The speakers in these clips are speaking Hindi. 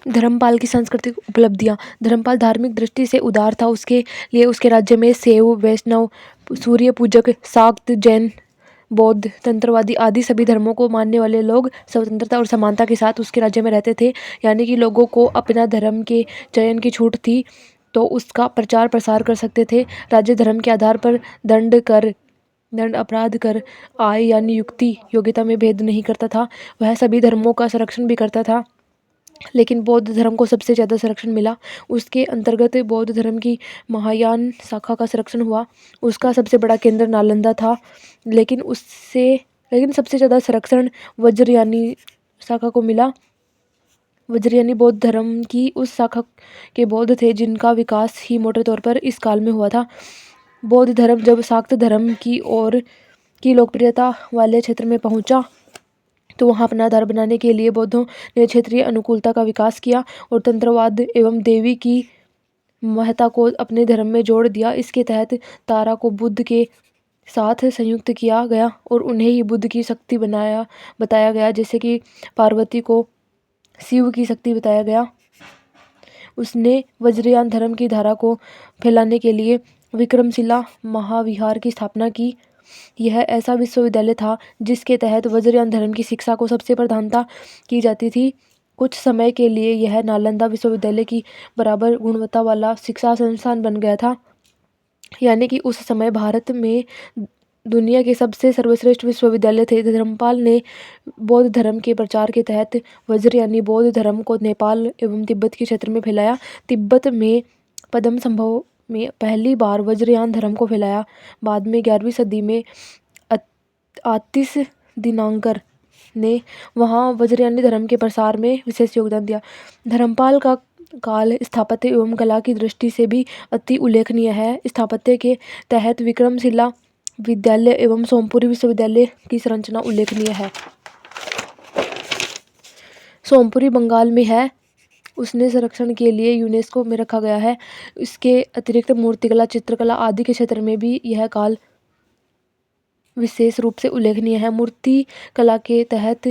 धर्मपाल की सांस्कृतिक उपलब्धियां। धर्मपाल धार्मिक दृष्टि से उदार था। उसके लिए उसके राज्य में शैव, वैष्णव, सूर्य पूजक, शाक्त, जैन, बौद्ध, तंत्रवादी आदि सभी धर्मों को मानने वाले लोग स्वतंत्रता और समानता के साथ उसके राज्य में रहते थे। यानी कि लोगों को अपना धर्म के चयन की छूट थी, तो उसका प्रचार प्रसार कर सकते थे। राज्य धर्म के आधार पर दंड, अपराध कर, आय या नियुक्ति, योग्यता में भेद नहीं करता था। वह सभी धर्मों का संरक्षण भी करता था, लेकिन बौद्ध धर्म को सबसे ज़्यादा संरक्षण मिला। उसके अंतर्गत बौद्ध धर्म की महायान शाखा का संरक्षण हुआ। उसका सबसे बड़ा केंद्र नालंदा था, लेकिन सबसे ज़्यादा संरक्षण वज्रयानी शाखा को मिला। वज्रयानी बौद्ध धर्म की उस शाखा के बौद्ध थे जिनका विकास ही मोटे तौर पर इस काल में हुआ था। बौद्ध धर्म जब शाक्त धर्म की लोकप्रियता वाले क्षेत्र में पहुंचा, तो वहां अपना आधार बनाने के लिए बौद्धों ने क्षेत्रीय अनुकूलता का विकास किया और तंत्रवाद एवं देवी की महत्ता को अपने धर्म में जोड़ दिया। इसके तहत तारा को बुद्ध के साथ संयुक्त किया गया और उन्हें ही बुद्ध की शक्ति बताया गया, जैसे कि पार्वती को शिव की शक्ति बताया गया। उसने वज्रयान धर्म की धारा को फैलाने के लिए विक्रमशिला महाविहार की स्थापना की। यह ऐसा विश्वविद्यालय था जिसके तहत वज्रयान धर्म की शिक्षा को सबसे प्रधानता की जाती थी। कुछ समय के लिए यह नालंदा विश्वविद्यालय की बराबर गुणवत्ता वाला शिक्षा संस्थान बन गया था। यानी कि उस समय भारत में दुनिया के सबसे सर्वश्रेष्ठ विश्वविद्यालय थे। धर्मपाल ने बौद्ध धर्म के प्रचार के तहत वज्रयानी बौद्ध धर्म को नेपाल एवं तिब्बत के क्षेत्र में फैलाया। तिब्बत में पद्म संभव में पहली बार वज्रयान धर्म को फैलाया। बाद में 11वीं सदी में आतिश दिनांकर ने वहाँ वज्रयानी धर्म के प्रसार में विशेष योगदान दिया। धर्मपाल का काल स्थापत्य एवं कला की दृष्टि से भी अति उल्लेखनीय है। स्थापत्य के तहत विक्रमशिला विद्यालय एवं सोमपुरी विश्वविद्यालय की संरचना उल्लेखनीय है। सोमपुरी बंगाल में है। उसने संरक्षण के लिए यूनेस्को में रखा गया है। इसके अतिरिक्त मूर्तिकला, चित्रकला आदि के क्षेत्र में भी यह काल विशेष रूप से उल्लेखनीय है। मूर्ति कला के तहत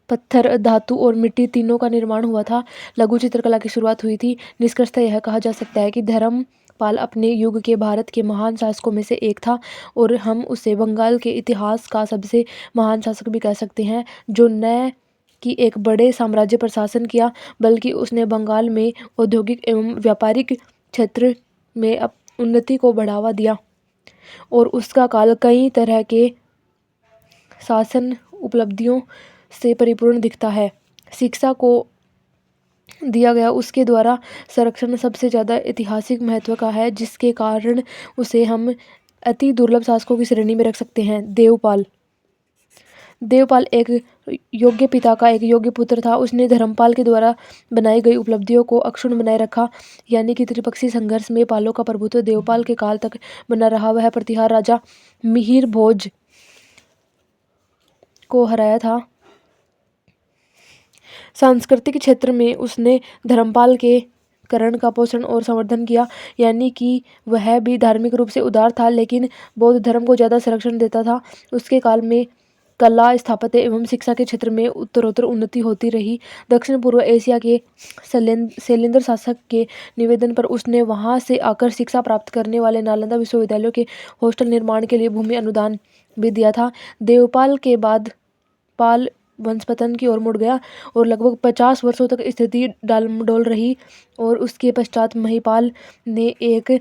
पत्थर, धातु और मिट्टी तीनों का निर्माण हुआ था। लघु चित्रकला की शुरुआत हुई थी। निष्कर्षतः यह कहा जा सकता है कि धर्मपाल अपने युग के भारत के महान शासकों में से एक था और हम उसे बंगाल के इतिहास का सबसे महान शासक भी कह सकते हैं, जो न कि एक बड़े साम्राज्य पर शासन किया, बल्कि उसने बंगाल में औद्योगिक एवं व्यापारिक क्षेत्र में उन्नति को बढ़ावा दिया और उसका काल कई तरह के शासन उपलब्धियों से परिपूर्ण दिखता है। शिक्षा को दिया गया उसके द्वारा संरक्षण सबसे ज़्यादा ऐतिहासिक महत्व का है, जिसके कारण उसे हम अति दुर्लभ शासकों की श्रेणी में रख सकते हैं। देवपाल एक योग्य पिता का एक योग्य पुत्र था। उसने धर्मपाल के द्वारा बनाई गई उपलब्धियों को अक्षुण्ण बनाए रखा। यानी कि त्रिपक्षीय संघर्ष में पालों का प्रभुत्व देवपाल के काल तक बना रहा। वह प्रतिहार राजा मिहिर भोज को हराया था। सांस्कृतिक क्षेत्र में उसने धर्मपाल के करण का पोषण और संवर्धन किया। यानी कि वह भी धार्मिक रूप से उदार था, लेकिन बौद्ध धर्म को ज़्यादा संरक्षण देता था। उसके काल में कला, स्थापत्य एवं शिक्षा के क्षेत्र में उत्तरोत्तर उन्नति होती रही। दक्षिण पूर्व एशिया के शैलेंद्र शासक के निवेदन पर उसने वहां से आकर शिक्षा प्राप्त करने वाले नालंदा विश्वविद्यालयों के हॉस्टल निर्माण के लिए भूमि अनुदान भी दिया था। देवपाल के बाद पाल वंश पतन की ओर मुड़ गया और लगभग 50 वर्षों तक स्थिति डालमडोल रही और उसके पश्चात महिपाल ने एक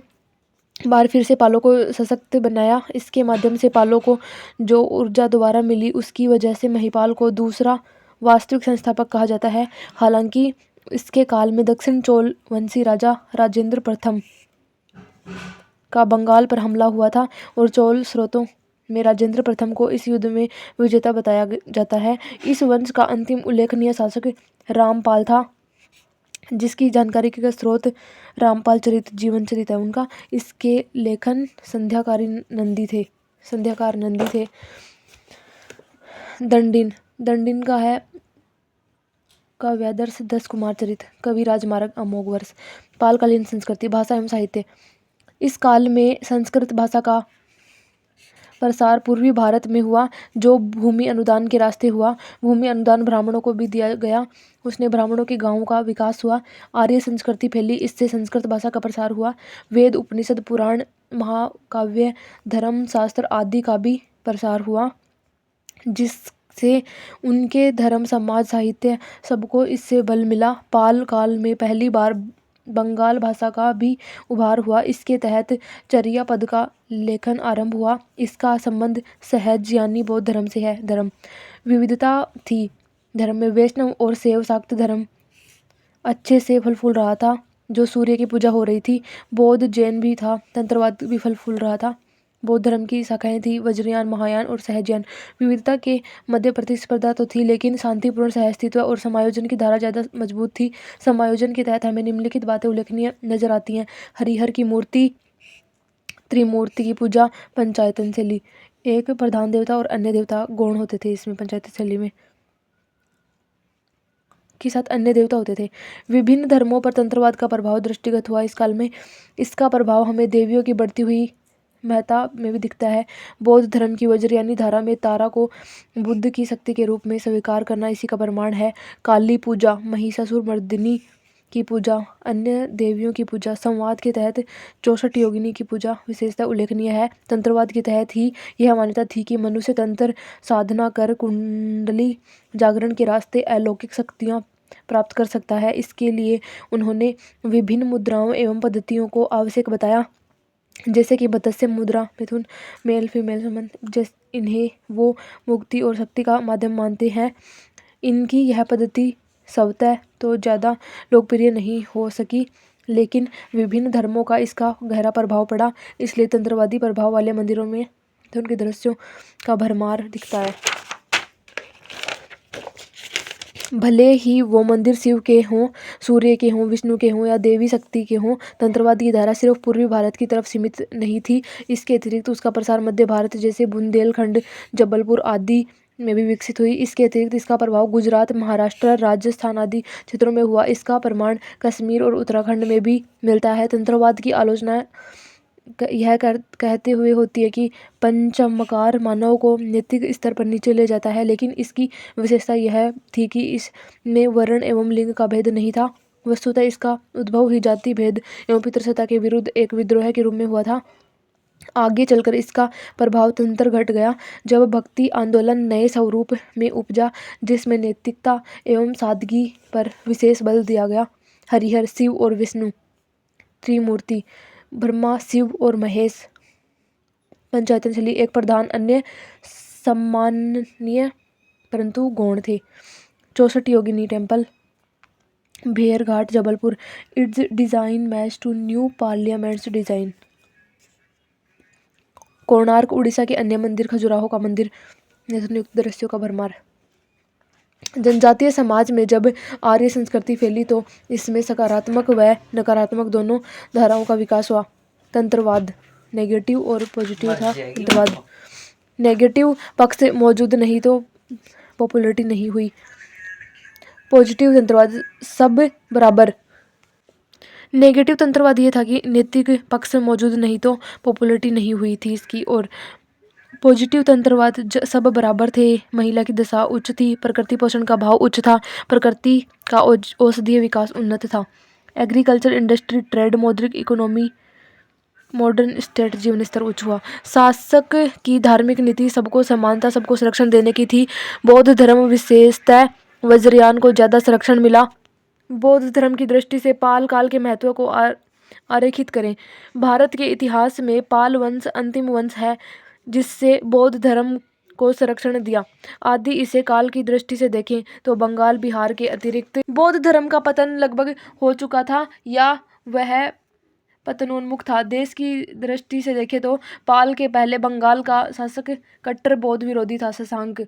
बार फिर से पालों को सशक्त बनाया। इसके माध्यम से पालों को जो ऊर्जा दोबारा मिली, उसकी वजह से महिपाल को दूसरा वास्तविक संस्थापक कहा जाता है। हालांकि इसके काल में दक्षिण चोल वंशी राजा राजेंद्र प्रथम का बंगाल पर हमला हुआ था और चोल स्रोतों में राजेंद्र प्रथम को इस युद्ध में विजेता बताया जाता है। इस वंश का अंतिम उल्लेखनीय शासक रामपाल था, जिसकी जानकारी के स्रोत रामपाल चरित, जीवन चरित है उनका। इसके लेखन संध्याकार नंदी थे। दंडिन का है काव्यादर्श 10 कुमार चरित, कवि राजमार्ग अमोघ वर्ष। पालकालीन संस्कृति, भाषा एवं साहित्य। इस काल में संस्कृत भाषा का प्रसार पूर्वी भारत में हुआ, जो भूमि अनुदान के रास्ते हुआ। भूमि अनुदान ब्राह्मणों को भी दिया गया, उसने ब्राह्मणों के गांवों का विकास हुआ। आर्य संस्कृति फैली, इससे संस्कृत भाषा का प्रसार हुआ। वेद, उपनिषद, पुराण, महाकाव्य, धर्म शास्त्र आदि का भी प्रसार हुआ, जिससे उनके धर्म, समाज, साहित्य सबको इससे बल मिला। पाल काल में पहली बार बंगाल भाषा का भी उभार हुआ। इसके तहत चर्या पद का लेखन आरंभ हुआ। इसका संबंध सहज यानी बौद्ध धर्म से है। धर्म विविधता थी। धर्म में वैष्णव और शैव शाक्त धर्म अच्छे से फल फूल रहा था, जो सूर्य की पूजा हो रही थी। बौद्ध जैन भी था, तंत्रवाद भी फल फूल रहा था। बौद्ध धर्म की शाखाएं थी, वज्रयान, महायान और सहजयान। विविधता के मध्य प्रतिस्पर्धा तो थी, लेकिन शांतिपूर्ण सहअस्तित्व और समायोजन की धारा ज़्यादा मजबूत थी। समायोजन के तहत हमें निम्नलिखित बातें उल्लेखनीय नजर आती हैं। हरिहर की मूर्ति, त्रिमूर्ति की पूजा, पंचायतन शैली। एक प्रधान देवता और अन्य देवता गौण होते थे इसमें, पंचायतन शैली में के साथ अन्य देवता होते थे। विभिन्न धर्मों पर तंत्रवाद का प्रभाव दृष्टिगत हुआ इस काल में। इसका प्रभाव हमें देवियों की बढ़ती हुई महत्ता में भी दिखता है। बौद्ध धर्म की वज्रयानी धारा में तारा को बुद्ध की शक्ति के रूप में स्वीकार करना इसी का प्रमाण है। काली पूजा, महिषासुर मर्दिनी की पूजा, अन्य देवियों की पूजा, संवाद के तहत 64 योगिनी की पूजा विशेषता उल्लेखनीय है। तंत्रवाद के तहत ही यह मान्यता थी कि मनुष्य तंत्र साधना कर कुंडली जागरण के रास्ते अलौकिक शक्तियाँ प्राप्त कर सकता है। इसके लिए उन्होंने विभिन्न मुद्राओं एवं पद्धतियों को आवश्यक बताया, जैसे कि मत्स्य मुद्रा, मिथुन, मेल फीमेल संबंध, इन्हें वो मुक्ति और शक्ति का माध्यम मानते हैं। इनकी यह पद्धति स्वतः तो ज़्यादा लोकप्रिय नहीं हो सकी, लेकिन विभिन्न धर्मों का इसका गहरा प्रभाव पड़ा। इसलिए तंत्रवादी प्रभाव वाले मंदिरों में उनके दृश्यों का भरमार दिखता है। भले ही वो मंदिर शिव के हों, सूर्य के हों, विष्णु के हों या देवी शक्ति के हों, तंत्रवाद की धारा सिर्फ पूर्वी भारत की तरफ सीमित नहीं थी। इसके अतिरिक्त उसका प्रसार मध्य भारत जैसे बुंदेलखंड, जबलपुर आदि में भी विकसित हुई। इसके अतिरिक्त इसका प्रभाव गुजरात, महाराष्ट्र, राजस्थान आदि क्षेत्रों में हुआ। इसका प्रमाण कश्मीर और उत्तराखंड में भी मिलता है। तंत्रवाद की आलोचना यह कहते हुए होती है कि पंचमकार मानव को नैतिक स्तर पर नीचे ले जाता है, लेकिन इसकी विशेषता यह थी कि इसमें वर्ण एवं लिंग का भेद नहीं था। वस्तुतः इसका उद्भव ही जाति भेद एवं पितृसत्ता के विरुद्ध एक विद्रोह के रूप में हुआ था। आगे चलकर इसका प्रभाव तंत्र घट गया, जब भक्ति आंदोलन नए स्वरूप में उपजा, जिसमें नैतिकता एवं सादगी पर विशेष बल दिया गया। हरिहर, शिव और विष्णु, त्रिमूर्ति, ब्रह्मा, शिव और महेश, पंचायतन शैली एक प्रधान, अन्य सम्माननीय परंतु गौण थे। 64 योगिनी टेम्पल, भेड़घाट, Jabalpur. Its design match to new parliament's design. Konark, Orissa के अन्य मंदिर, खजुराहो का मंदिर, नियुक्त दृश्यों का भरमार। जनजातीय समाज में जब आर्य संस्कृति फैली तो इसमें सकारात्मक व नकारात्मक दोनों धाराओं का विकास हुआ। तंत्रवाद नेगेटिव और पॉजिटिव था। तंत्रवाद नेगेटिव पक्ष मौजूद नहीं तो पॉपुलरिटी नहीं हुई। पॉजिटिव तंत्रवाद सब बराबर। नेगेटिव तंत्रवाद ये था कि नैतिक पक्ष मौजूद नहीं तो पॉपुलरिटी नहीं हुई थी इसकी। और पॉजिटिव तंत्रवाद सब बराबर थे, महिला की दशा उच्च थी, प्रकृति पोषण का भाव उच्च था, प्रकृति का औषधीय विकास उन्नत था। एग्रीकल्चर, इंडस्ट्री, ट्रेड, मौद्रिक इकोनॉमी, मॉडर्न स्टेट, जीवन स्तर उच्च हुआ। शासक की धार्मिक नीति सबको समानता, सबको संरक्षण देने की थी। बौद्ध धर्म विशेषतः वज्रयान को ज़्यादा संरक्षण मिला। बौद्ध धर्म की दृष्टि से पाल काल के महत्व को आरेखित करें। भारत के इतिहास में पाल वंश अंतिम वंश है जिससे बौद्ध धर्म को संरक्षण दिया। आदि इसे काल की दृष्टि से देखें तो बंगाल, बिहार के अतिरिक्त बौद्ध धर्म का पतन लगभग हो चुका था या वह पतनोन्मुख था। देश की दृष्टि से देखें तो पाल के पहले बंगाल का शासक कट्टर बौद्ध विरोधी था, शशांक।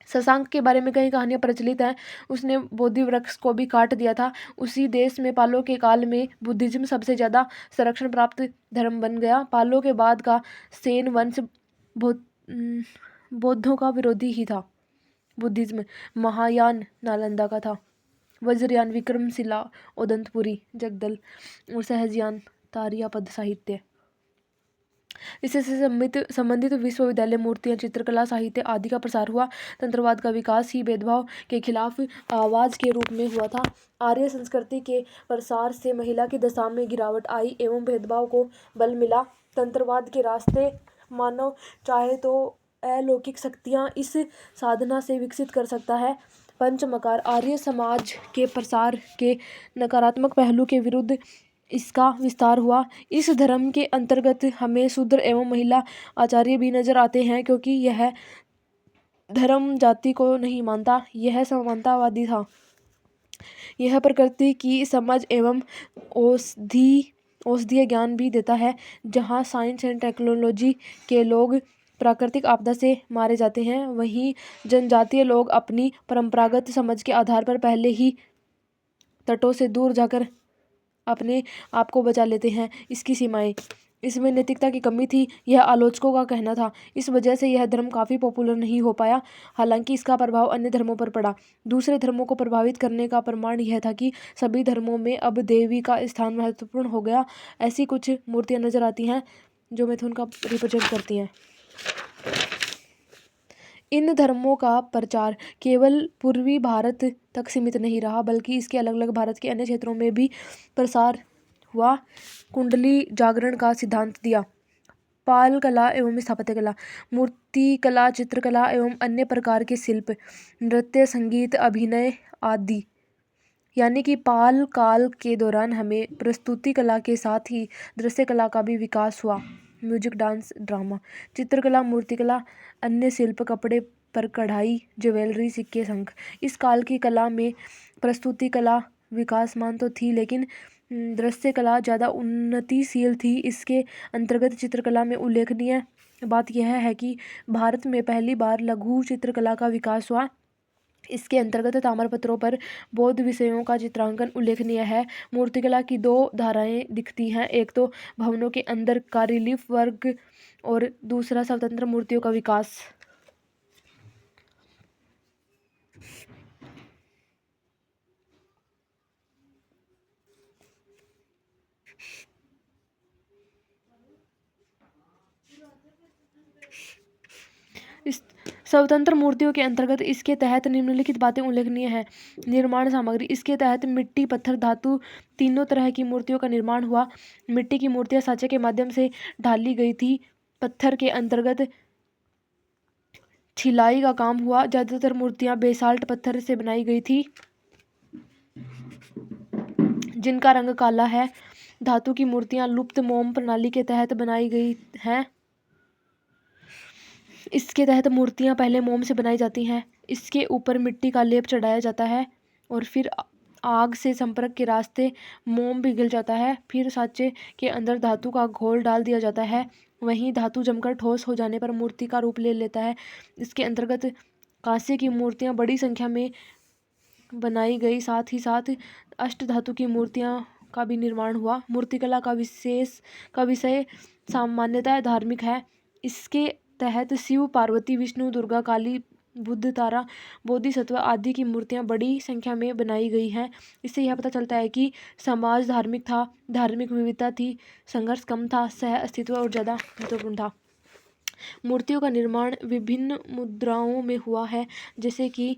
शशांक के बारे में कई कहानियां प्रचलित हैं। उसने बोधि वृक्ष को भी काट दिया था। उसी देश में पालों के काल में बुद्धिज्म सबसे ज़्यादा संरक्षण प्राप्त धर्म बन गया। पालों के बाद का सेन वंश बौद्धों का विरोधी ही था। बुद्धिज्म महायान नालंदा का था। वज्रयान विक्रमशिला, ओदंतपुरी, जगदल और सहजयान तारियापद साहित्य। इससे संबंधित विश्वविद्यालय, मूर्तियाँ, चित्रकला, साहित्य आदि का प्रसार हुआ। तंत्रवाद का विकास ही भेदभाव के खिलाफ आवाज के रूप में हुआ था। आर्य संस्कृति के प्रसार से महिला की दशा में गिरावट आई एवं भेदभाव को बल मिला। तंत्रवाद के रास्ते मानव चाहे तो अलौकिक शक्तियाँ इस साधना से विकसित कर सकता है। पंचमकार आर्य समाज के प्रसार के नकारात्मक पहलू के विरुद्ध इसका विस्तार हुआ। इस धर्म के अंतर्गत हमें शूद्र एवं महिला आचार्य भी नजर आते हैं, क्योंकि यह धर्म जाति को नहीं मानता, यह समानतावादी था। यह प्रकृति की समझ एवं औषधीय ज्ञान भी देता है। जहाँ साइंस एंड टेक्नोलॉजी के लोग प्राकृतिक आपदा से मारे जाते हैं, वहीं जनजातीय लोग अपनी परंपरागत समझ के आधार पर पहले ही तटों से दूर जाकर अपने आप को बचा लेते हैं। इसकी सीमाएं, इसमें नैतिकता की कमी थी, यह आलोचकों का कहना था। इस वजह से यह धर्म काफ़ी पॉपुलर नहीं हो पाया। हालांकि इसका प्रभाव अन्य धर्मों पर पड़ा। दूसरे धर्मों को प्रभावित करने का प्रमाण यह था कि सभी धर्मों में अब देवी का स्थान महत्वपूर्ण हो गया। ऐसी कुछ मूर्तियाँ नजर आती हैं जो मिथुन का रिप्रेजेंट करती हैं। इन धर्मों का प्रचार केवल पूर्वी भारत तक सीमित नहीं रहा, बल्कि इसके अलग अलग भारत के अन्य क्षेत्रों में भी प्रसार हुआ। कुंडली जागरण का सिद्धांत दिया। पाल कला एवं स्थापत्य कला, मूर्ति कला, चित्रकला एवं अन्य प्रकार के शिल्प, नृत्य, संगीत, अभिनय आदि, यानी कि पाल काल के दौरान हमें प्रस्तुति कला के साथ ही दृश्य कला का भी विकास हुआ। म्यूजिक, डांस, ड्रामा, चित्रकला, मूर्तिकला, अन्य शिल्प, कपड़े पर कढ़ाई, ज्वेलरी, सिक्के, शंख। इस काल की कला में प्रस्तुति कला विकासमान तो थी, लेकिन दृश्य कला ज़्यादा उन्नतिशील थी। इसके अंतर्गत चित्रकला में उल्लेखनीय बात यह है कि भारत में पहली बार लघु चित्रकला का विकास हुआ। इसके अंतर्गत ताम्रपत्रों पर बौद्ध विषयों का चित्रांकन उल्लेखनीय है। मूर्तिकला की दो धाराएं दिखती हैं, एक तो भवनों के अंदर का रिलीफ वर्क और दूसरा स्वतंत्र मूर्तियों का विकास। इस स्वतंत्र मूर्तियों के अंतर्गत इसके तहत निम्नलिखित बातें उल्लेखनीय हैं। निर्माण सामग्री, इसके तहत मिट्टी, पत्थर, धातु तीनों तरह की मूर्तियों का निर्माण हुआ। मिट्टी की मूर्तियां सांचे के माध्यम से ढाली गई थी। पत्थर के अंतर्गत छिलाई का काम हुआ। ज्यादातर मूर्तियां बेसाल्ट पत्थर से बनाई गई थी जिनका रंग काला है। धातु की मूर्तियां लुप्त मोम प्रणाली के तहत बनाई गई हैं। इसके तहत मूर्तियां पहले मोम से बनाई जाती हैं, इसके ऊपर मिट्टी का लेप चढ़ाया जाता है और फिर आग से संपर्क के रास्ते मोम पिघल जाता है। फिर सांचे के अंदर धातु का घोल डाल दिया जाता है। वहीं धातु जमकर ठोस हो जाने पर मूर्ति का रूप ले लेता है। इसके अंतर्गत कांसे की मूर्तियां बड़ी संख्या में बनाई गई। साथ ही साथ अष्ट धातु की मूर्तियां का भी निर्माण हुआ। मूर्तिकला का विषय सामान्यतः धार्मिक है। इसके तहत शिव, पार्वती, विष्णु, दुर्गा, काली, बुद्ध, तारा, बोधिसत्व आदि की मूर्तियां बड़ी संख्या में बनाई गई हैं। इससे यह पता चलता है कि समाज धार्मिक था, धार्मिक विविधता थी, संघर्ष कम था, सह अस्तित्व और ज़्यादा महत्वपूर्ण था। मूर्तियों का निर्माण विभिन्न मुद्राओं में हुआ है, जैसे कि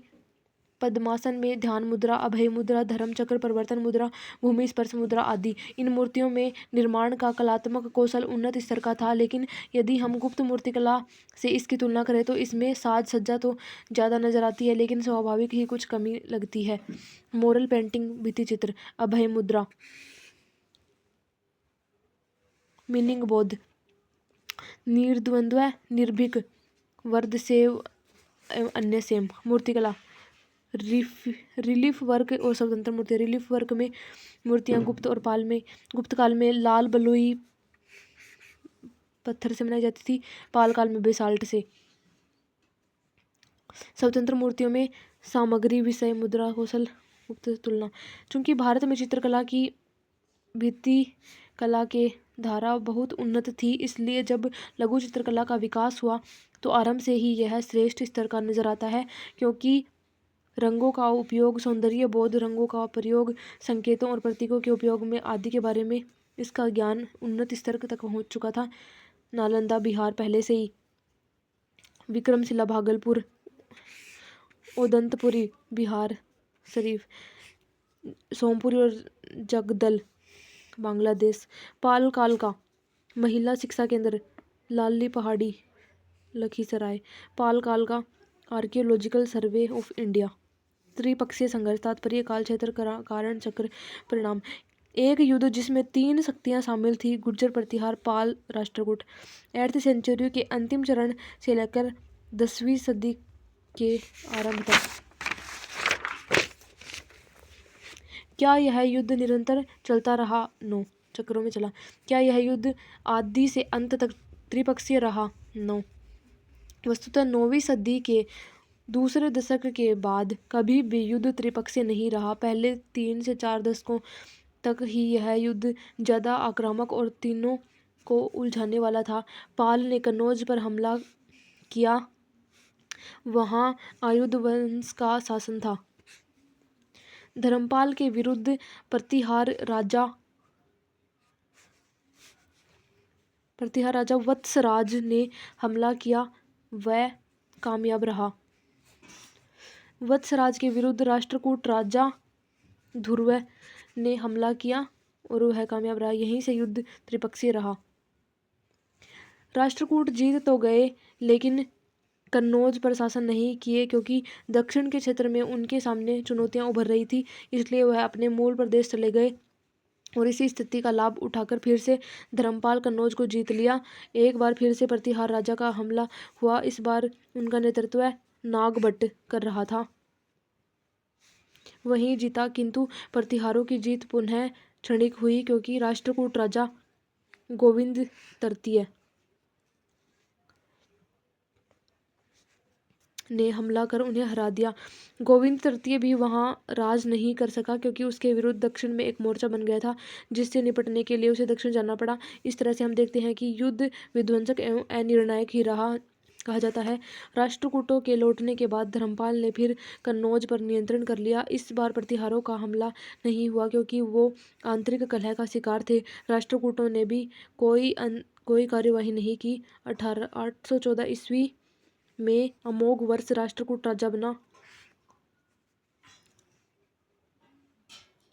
पद्मासन में ध्यान मुद्रा, अभय मुद्रा, धर्म चक्र, परिवर्तन मुद्रा, भूमि स्पर्श मुद्रा आदि। इन मूर्तियों में निर्माण का कलात्मक कौशल उन्नत स्तर का था, लेकिन यदि हम गुप्त मूर्तिकला से इसकी तुलना करें तो इसमें साज सज्जा तो ज़्यादा नजर आती है, लेकिन स्वाभाविक ही कुछ कमी लगती है। मोरल पेंटिंग, भित्ति चित्र, अभय मुद्रा, मीनिंग बोध, निर्द्वंद्व, निर्भीक, वर्द, सेव एवं अन्य सेम। मूर्तिकला, रिलीफ वर्क और स्वतंत्र मूर्तियाँ। रिलीफ वर्क में मूर्तियाँ गुप्त काल में लाल बलुई पत्थर से बनाई जाती थी, पाल काल में बेसाल्ट से। स्वतंत्र मूर्तियों में सामग्री, विषय, मुद्रा, कौशल, गुप्त तुलना। चूंकि भारत में चित्रकला की भित्ति कला के धारा बहुत उन्नत थी, इसलिए जब लघु चित्रकला का विकास हुआ तो आरंभ से ही यह श्रेष्ठ स्तर का नजर आता है, क्योंकि रंगों का उपयोग, सौंदर्य बोध, रंगों का प्रयोग, संकेतों और प्रतीकों के उपयोग में आदि के बारे में इसका ज्ञान उन्नत स्तर तक पहुंच चुका था। नालंदा बिहार पहले से ही, विक्रमशिला भागलपुर, उदंतपुरी बिहार शरीफ, सोमपुरी और जगदल बांग्लादेश, पाल काल का महिला शिक्षा केंद्र लाली पहाड़ी लखीसराय, पाल काल का आर्कियोलॉजिकल सर्वे ऑफ इंडिया। त्रिपक्षीय संघर्ष, तात्पर्य काल क्षेत्र, कारण चक्र, परिणाम। एक युद्ध जिसमें 3 शक्तियां शामिल थी, गुर्जर प्रतिहार, पाल राष्ट्रकूट। 8वीं सेंचुरी के अंतिम चरण से लेकर 10वीं सदी के आरंभ तक क्या यह युद्ध निरंतर चलता रहा? 9 चक्रों में चला। क्या यह युद्ध आदि से अंत तक त्रिपक्षीय रहा? 9। वस्तुतः 9वीं सदी के दूसरे दशक के बाद कभी भी युद्ध त्रिपक्षीय नहीं रहा। पहले 3 से 4 दशकों तक ही यह युद्ध ज़्यादा आक्रामक और तीनों को उलझाने वाला था। पाल ने कन्नौज पर हमला किया, वहाँ आयुध वंश का शासन था। धर्मपाल के विरुद्ध प्रतिहार राजा वत्सराज ने हमला किया, वह कामयाब रहा। वत्सराज के विरुद्ध राष्ट्रकूट राजा ध्रुव ने हमला किया और वह कामयाब रहा। यहीं से युद्ध त्रिपक्षीय रहा। राष्ट्रकूट जीत तो गए लेकिन कन्नौज पर शासन नहीं किए, क्योंकि दक्षिण के क्षेत्र में उनके सामने चुनौतियां उभर रही थी। इसलिए वह अपने मूल प्रदेश चले गए और इसी स्थिति का लाभ उठाकर फिर से धर्मपाल कन्नौज को जीत लिया। एक बार फिर से प्रतिहार राजा का हमला हुआ। इस बार उनका नेतृत्व नागभट्ट कर रहा था। वहीं जीता, किंतु प्रतिहारों की जीत पुनः क्षणिक हुई, क्योंकि राष्ट्रकूट राजा गोविंद तृतीय ने हमला कर उन्हें हरा दिया। गोविंद तृतीय भी वहां राज नहीं कर सका, क्योंकि उसके विरुद्ध दक्षिण में एक मोर्चा बन गया था, जिससे निपटने के लिए उसे दक्षिण जाना पड़ा। इस तरह से हम देखते हैं कि युद्ध विध्वंसक एवं अनिर्णायक ही रहा, कहा जाता है। राष्ट्रकूटों के लौटने के बाद धर्मपाल ने फिर कन्नौज पर नियंत्रण कर लिया। इस बार प्रतिहारों का हमला नहीं हुआ, क्योंकि वो आंतरिक कलह का शिकार थे। राष्ट्रकूटों ने भी कोई कार्यवाही नहीं की। 814 ईस्वी में अमोघ वर्ष राष्ट्रकूट राजा बना।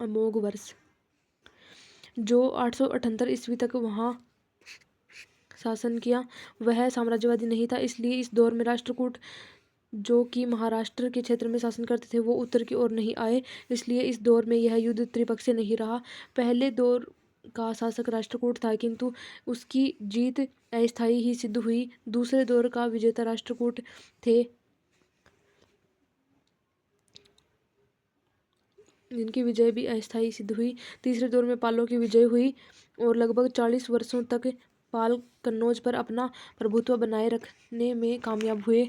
अमोघ वर्ष जो 878 ईस्वी तक वहां शासन किया, वह साम्राज्यवादी नहीं था। इसलिए इस दौर में राष्ट्रकूट, जो कि महाराष्ट्र के क्षेत्र में शासन करते थे, वो उत्तर की ओर नहीं आए। इसलिए इस दौर में यह युद्ध त्रिपक्षीय नहीं रहा। पहले दौर का शासक राष्ट्रकूट था, किंतु उसकी जीत अस्थायी ही सिद्ध हुई। दूसरे दौर का विजेता राष्ट्रकूट थे, जिनकी विजय भी अस्थायी सिद्ध हुई। तीसरे दौर में पालों की विजय हुई और लगभग 40 वर्षों तक पाल कन्नौज पर अपना प्रभुत्व बनाए रखने में कामयाब हुए।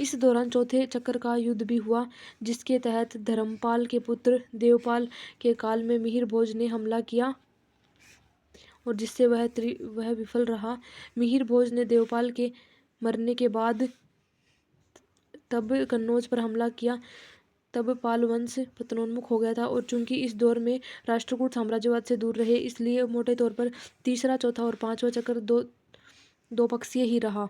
इस दौरान चौथे चक्र का युद्ध भी हुआ, जिसके तहत धर्मपाल के पुत्र देवपाल के काल में मिहिर भोज ने हमला किया और जिससे वह विफल रहा। मिहिर भोज ने देवपाल के मरने के बाद तब कन्नौज पर हमला किया। तब पाल वंश पतनोन्मुख हो गया था, और चूंकि इस दौर में राष्ट्रकूट साम्राज्यवाद से दूर रहे, इसलिए मोटे तौर पर तीसरा, चौथा और पांचवा चक्र दो पक्षीय ही रहा।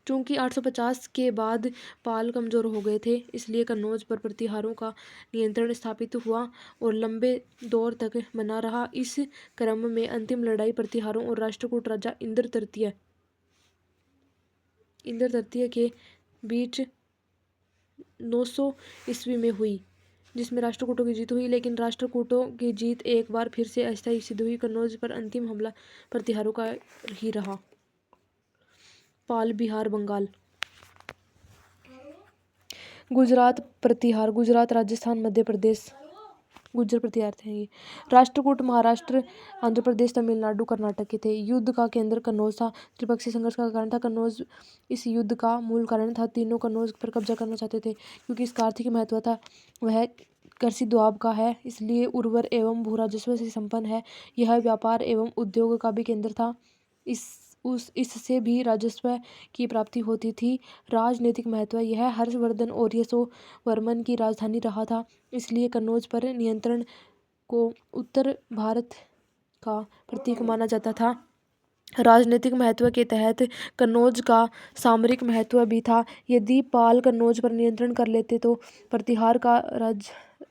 चूंकि 850 के बाद पाल कमजोर हो गए थे, इसलिए कन्नौज पर प्रतिहारों का नियंत्रण स्थापित हुआ और लंबे दौर तक बना रहा। इस क्रम में अंतिम लड़ाई प्रतिहारों और राष्ट्रकूट राजा इंद्र तृतीय के बीच 900 ईस्वी में हुई, जिसमें राष्ट्रकूटों की जीत हुई। लेकिन राष्ट्रकूटों की जीत एक बार फिर से अस्थायी सिद्ध हुई। कन्नौज पर अंतिम हमला प्रतिहारों का ही रहा। पाल बिहार बंगाल, गुजरात प्रतिहार, गुजरात, राजस्थान, मध्य प्रदेश गुर्जर प्रतिहार थे ये। राष्ट्रकूट महाराष्ट्र, आंध्र प्रदेश, तमिलनाडु, कर्नाटक के थे। युद्ध का केंद्र कन्नौज था। त्रिपक्षीय संघर्ष का कारण था कन्नौज। इस युद्ध का मूल कारण था, तीनों कन्नौज पर कब्जा करना चाहते थे, क्योंकि इसका आर्थिक महत्व था। वह कृषि द्वाब का है, इसलिए उर्वर एवं भू राजस्व से संपन्न है। यह व्यापार एवं उद्योग का भी केंद्र था। इससे भी राजस्व की प्राप्ति होती थी। राजनीतिक महत्व, यह हर्षवर्धन और यशोवर्मन की राजधानी रहा था, इसलिए कन्नौज पर नियंत्रण को उत्तर भारत का प्रतीक माना जाता था। राजनीतिक महत्व के तहत कन्नौज का सामरिक महत्व भी था। यदि पाल कन्नौज पर नियंत्रण कर लेते तो प्रतिहार का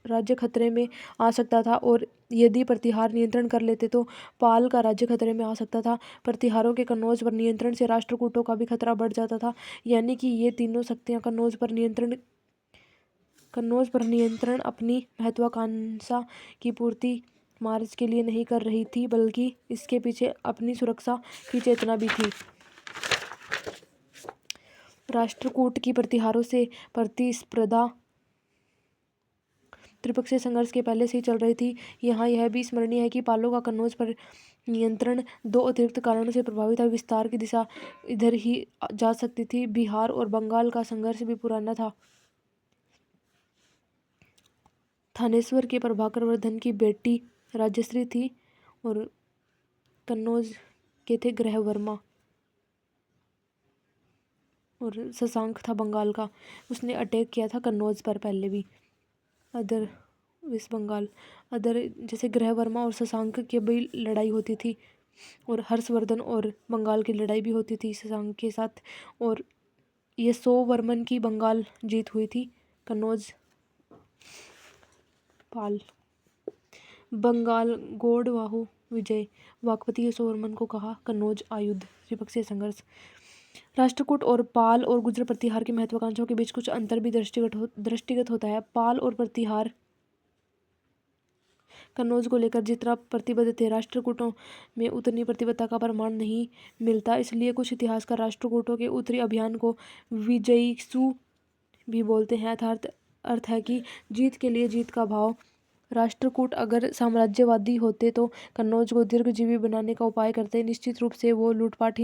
राज्य खतरे में आ सकता था, और यदि प्रतिहार नियंत्रण कर लेते तो पाल का राज्य खतरे में आ सकता था। प्रतिहारों के कन्नौज पर नियंत्रण से राष्ट्रकूटों का भी खतरा बढ़ जाता था। यानी कि ये तीनों शक्तियाँ कन्नौज पर नियंत्रण अपनी महत्वाकांक्षा की पूर्ति मार्च के लिए नहीं कर रही थी, बल्कि इसके पीछे अपनी सुरक्षा की चेतना भी थी। राष्ट्रकूट की प्रतिहारों से प्रतिस्पर्धा त्रिपक्षीय संघर्ष के पहले से ही चल रही थी। यहाँ यह भी स्मरणीय है कि पालों का कन्नौज पर नियंत्रण दो अतिरिक्त कारणों से प्रभावित था। विस्तार की दिशा इधर ही जा सकती थी। बिहार और बंगाल का संघर्ष भी पुराना था। थानेश्वर के प्रभाकर वर्धन की बेटी राजश्री थी, और कन्नौज के थे ग्रह वर्मा, और शशांक था बंगाल का। उसने अटैक किया था कन्नौज पर पहले भी। अदर वेस्ट बंगाल जैसे ग्रह वर्मा और शशांक की भी लड़ाई होती थी, और हर्षवर्धन और बंगाल की लड़ाई भी होती थी शशांक के साथ, और ये 100 वर्मन की बंगाल जीत हुई थी। कन्नौज पाल बंगाल गोडवाहू विजय। वाकपति यशो वर्मन को कहा कन्नौज आयुध। त्रिपक्षीय संघर्ष। राष्ट्रकूट और पाल और गुर्जर प्रतिहार की महत्वाकांक्षाओं के बीच कुछ अंतर भी दृष्टिगत होता है। पाल और प्रतिहार कन्नौज को लेकर जितना प्रतिबद्ध थे, राष्ट्रकूटों में उतनी प्रतिबद्धता का प्रमाण नहीं मिलता। इसलिए कुछ इतिहासकार राष्ट्रकूटों के उत्तरी अभियान को विजयीसु भी बोलते हैं। अर्थ है कि जीत के लिए जीत का भाव। राष्ट्रकूट अगर साम्राज्यवादी होते तो कन्नौज को दीर्घजीवी बनाने का उपाय करते। निश्चित रूप से वो लूटपाट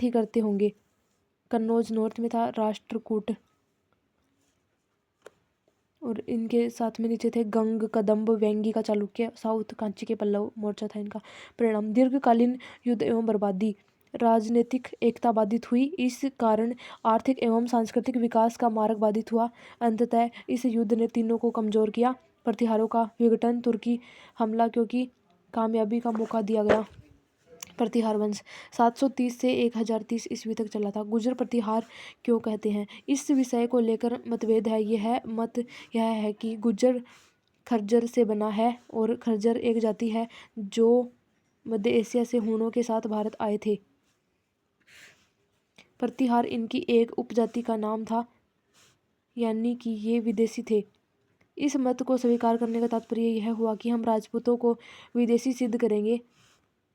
ही करते होंगे। कन्नौज नॉर्थ में था राष्ट्रकूट, और इनके साथ में नीचे थे गंग, कदम्ब, वेंगी का चालुक्य, साउथ कांची के पल्लव मोर्चा था इनका। परिणाम दीर्घकालीन युद्ध एवं बर्बादी। राजनीतिक एकता बाधित हुई, इस कारण आर्थिक एवं सांस्कृतिक विकास का मार्ग बाधित हुआ। अंततः इस युद्ध ने तीनों को कमजोर किया। प्रतिहारों का विघटन, तुर्की हमला क्योंकि कामयाबी का मौका दिया गया। प्रतिहार वंश 730 से 1030 ईस्वी तक चला था। गुर्जर प्रतिहार क्यों कहते हैं, इस विषय को लेकर मतभेद है। यह है कि गुर्जर खर्जर से बना है, और खर्जर एक जाति है जो मध्य एशिया से हूणों के साथ भारत आए थे। प्रतिहार इनकी एक उपजाति का नाम था, यानी कि ये विदेशी थे। इस मत को स्वीकार करने का तात्पर्य यह हुआ कि हम राजपूतों को विदेशी सिद्ध करेंगे,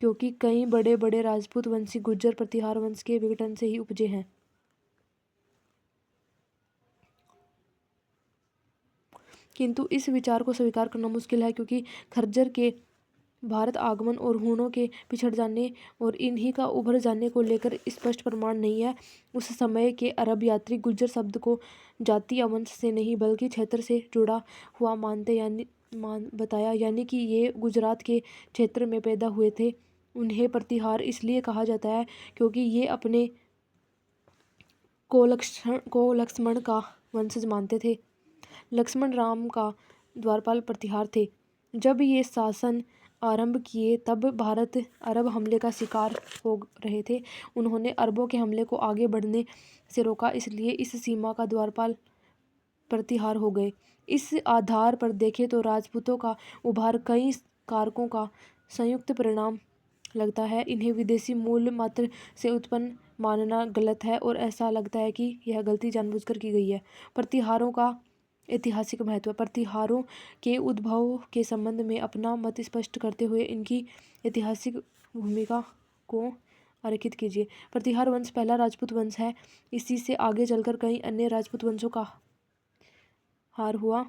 क्योंकि कई बड़े बड़े राजपूत वंशी गुर्जर प्रतिहार वंश के विघटन से ही उपजे हैं। किंतु इस विचार को स्वीकार करना मुश्किल है, क्योंकि खर्जर के भारत आगमन और हूणों के पिछड़ जाने और इन्हीं का उभर जाने को लेकर स्पष्ट प्रमाण नहीं है। उस समय के अरब यात्री गुर्जर शब्द को जाति या वंश से नहीं, बल्कि क्षेत्र से जुड़ा हुआ बताया, यानी कि ये गुजरात के क्षेत्र में पैदा हुए थे। उन्हें प्रतिहार इसलिए कहा जाता है क्योंकि ये अपने को लक्ष्मण का वंशज मानते थे। लक्ष्मण राम का द्वारपाल प्रतिहार थे। जब ये शासन आरंभ किए तब भारत अरब हमले का शिकार हो रहे थे। उन्होंने अरबों के हमले को आगे बढ़ने से रोका, इसलिए इस सीमा का द्वारपाल प्रतिहार हो गए। इस आधार पर देखें तो राजपूतों का उभार कई कारकों का संयुक्त परिणाम लगता है। इन्हें विदेशी मूल मात्र से उत्पन्न मानना गलत है, और ऐसा लगता है कि यह गलती जानबूझकर की गई है। प्रतिहारों का ऐतिहासिक महत्व। प्रतिहारों के उद्भव के संबंध में अपना मत स्पष्ट करते हुए इनकी ऐतिहासिक भूमिका को आरेखित कीजिए। प्रतिहार वंश पहला राजपूत वंश है। इसी से आगे चलकर कई अन्य राजपूत वंशों का हार हुआ।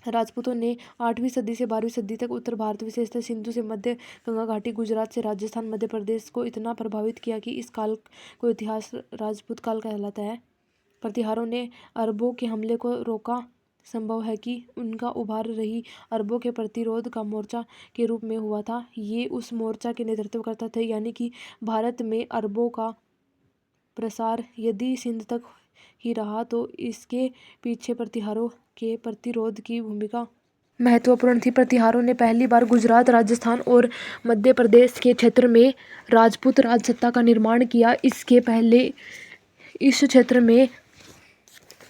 राजपूतों ने 8वीं सदी से 12वीं सदी तक उत्तर भारत, विशेषतः सिंधु से मध्य गंगा घाटी, गुजरात से राजस्थान, मध्य प्रदेश को इतना प्रभावित किया कि इस काल को इतिहास राजपूत काल कहलाता है। प्रतिहारों ने अरबों के हमले को रोका। संभव है कि उनका उभार रही अरबों के प्रतिरोध का मोर्चा के रूप में हुआ था। ये उस मोर्चा के नेतृत्व करता थे, यानी कि भारत में अरबों का प्रसार यदि सिंध तक ही रहा तो इसके पीछे प्रतिहारों के प्रतिरोध की भूमिका महत्वपूर्ण थी। प्रतिहारों ने पहली बार गुजरात, राजस्थान और मध्य प्रदेश के क्षेत्र में राजपूत राजसत्ता का निर्माण किया। इसके पहले इस क्षेत्र में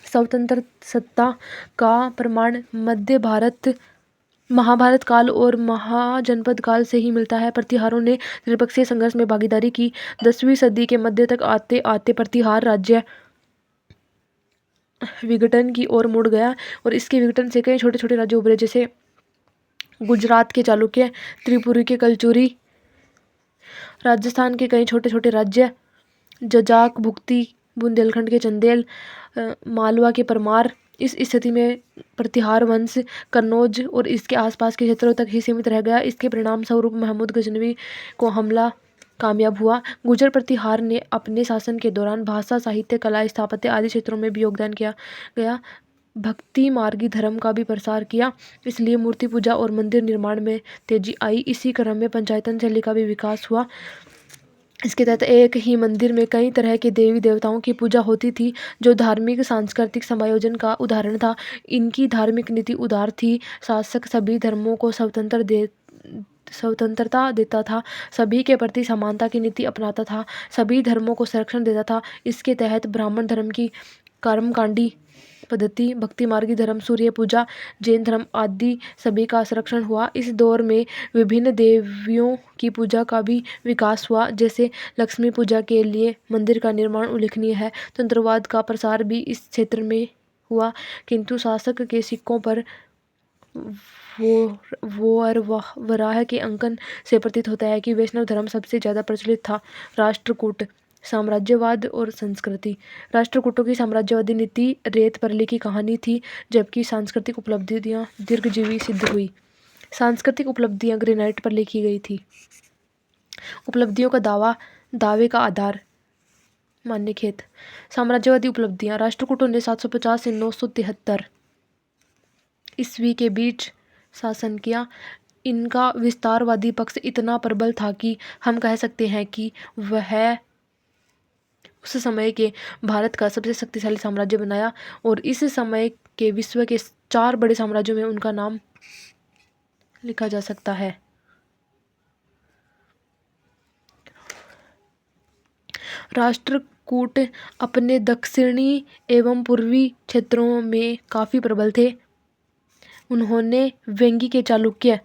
स्वतंत्र सत्ता का प्रमाण मध्य भारत, महाभारत काल और महाजनपद काल से ही मिलता है। प्रतिहारों ने त्रिपक्षीय संघर्ष में भागीदारी की। 10वीं सदी के मध्य तक आते आते प्रतिहार राज्य विघटन की ओर मुड़ गया और इसके विघटन से कई छोटे छोटे राज्य उभरे, जैसे गुजरात के चालुक्य, त्रिपुरी के कलचुरी, राजस्थान के कई छोटे छोटे राज्य, जजाक, भुक्ती, बुंदेलखंड के चंदेल, मालवा के परमार। इस स्थिति में प्रतिहार वंश कन्नौज और इसके आसपास के क्षेत्रों तक ही सीमित रह गया। इसके परिणाम स्वरूप महमूद गजनवी को हमला कामयाब हुआ। गुर्जर प्रतिहार ने अपने शासन के दौरान भाषा, साहित्य, कला, स्थापत्य आदि क्षेत्रों में भी योगदान किया गया। भक्ति मार्गी धर्म का भी प्रसार किया, इसलिए मूर्ति पूजा और मंदिर निर्माण में तेजी आई। इसी क्रम में पंचायतन शैली का भी विकास हुआ। इसके तहत एक ही मंदिर में कई तरह के देवी देवताओं की पूजा होती थी, जो धार्मिक सांस्कृतिक समायोजन का उदाहरण था। इनकी धार्मिक नीति उदार थी। शासक सभी धर्मों को स्वतंत्रता देता था, सभी के प्रति समानता की नीति अपनाता था, सभी धर्मों को संरक्षण देता था। इसके तहत ब्राह्मण धर्म की कर्मकांडी पद्धति, भक्ति मार्गी धर्म, सूर्य पूजा, जैन धर्म आदि सभी का संरक्षण हुआ। इस दौर में विभिन्न देवियों की पूजा का भी विकास हुआ, जैसे लक्ष्मी पूजा के लिए मंदिर का निर्माण उल्लेखनीय है। तंत्रवाद का प्रसार भी इस क्षेत्र में हुआ, किंतु शासक के सिक्कों पर वराह के अंकन से प्रतीत होता है कि वैष्णव धर्म सबसे ज़्यादा प्रचलित था। राष्ट्रकूट, साम्राज्यवाद और संस्कृति। राष्ट्रकूटों की साम्राज्यवादी नीति रेत पर लिखी कहानी थी, जबकि सांस्कृतिक उपलब्धियां दीर्घजीवी सिद्ध हुई। सांस्कृतिक उपलब्धियां ग्रेनाइट पर लिखी गई थी। उपलब्धियों का दावे का आधार मान्य खेत। साम्राज्यवादी उपलब्धियां। राष्ट्रकूटों ने 750 से 973 ईस्वी के बीच शासन किया। इनका विस्तारवादी पक्ष इतना प्रबल था कि हम कह सकते हैं कि वह उस समय के भारत का सबसे शक्तिशाली साम्राज्य बनाया, और इस समय के विश्व के 4 बड़े साम्राज्यों में उनका नाम लिखा जा सकता है। राष्ट्रकूट अपने दक्षिणी एवं पूर्वी क्षेत्रों में काफ़ी प्रबल थे। उन्होंने वेंगी के चालुक्य,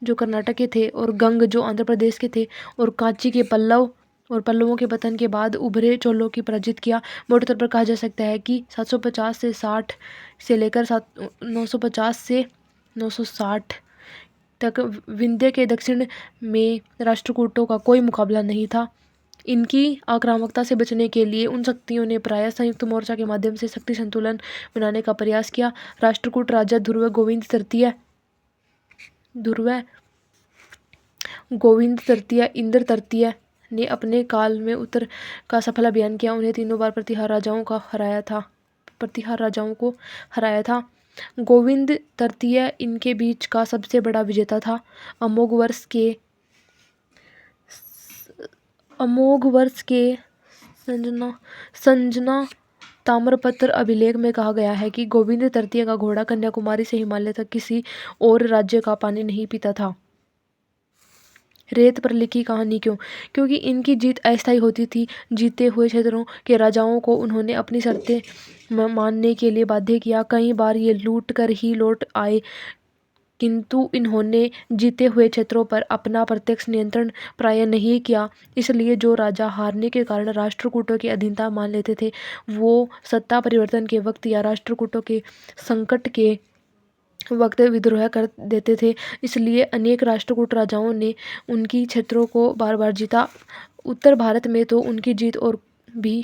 जो कर्नाटक के थे, और गंग, जो आंध्र प्रदेश के थे, और कांची के पल्लव और पल्लवों के पतन के बाद उभरे चोलों की पराजित किया। मोटे तौर पर कहा जा सकता है कि 750 से 60 से लेकर 950 से 960 तक विंध्य के दक्षिण में राष्ट्रकूटों का कोई मुकाबला नहीं था। इनकी आक्रामकता से बचने के लिए उन शक्तियों ने प्रायः संयुक्त मोर्चा के माध्यम से शक्ति संतुलन बनाने का प्रयास किया। राष्ट्रकूट राजा ध्रुव गोविंद तृतीय इंद्र तृतीय ने अपने काल में उत्तर का सफल अभियान किया। उन्हें 3 बार प्रतिहार राजाओं को हराया था। गोविंद तृतीय इनके बीच का सबसे बड़ा विजेता था। अमोघ वर्ष के संजना ताम्रपत्र अभिलेख में कहा गया है कि गोविंद तृतीय का घोड़ा कन्याकुमारी से हिमालय तक किसी और राज्य का पानी नहीं पीता था। रेत पर लिखी कहानी क्यों? क्योंकि इनकी जीत अस्थायी होती थी। जीते हुए क्षेत्रों के राजाओं को उन्होंने अपनी शर्तें मानने के लिए बाध्य किया। कई बार ये लूट कर ही लौट आए, किंतु इन्होंने जीते हुए क्षेत्रों पर अपना प्रत्यक्ष नियंत्रण प्राय नहीं किया। इसलिए जो राजा हारने के कारण राष्ट्रकूटों की अधीनता मान लेते थे, वो सत्ता परिवर्तन के वक्त या राष्ट्रकूटों के संकट के वक्त विद्रोह कर देते थे। इसलिए अनेक राष्ट्रकूट राजाओं ने उनकी क्षेत्रों को बार बार जीता। उत्तर भारत में तो उनकी जीत और भी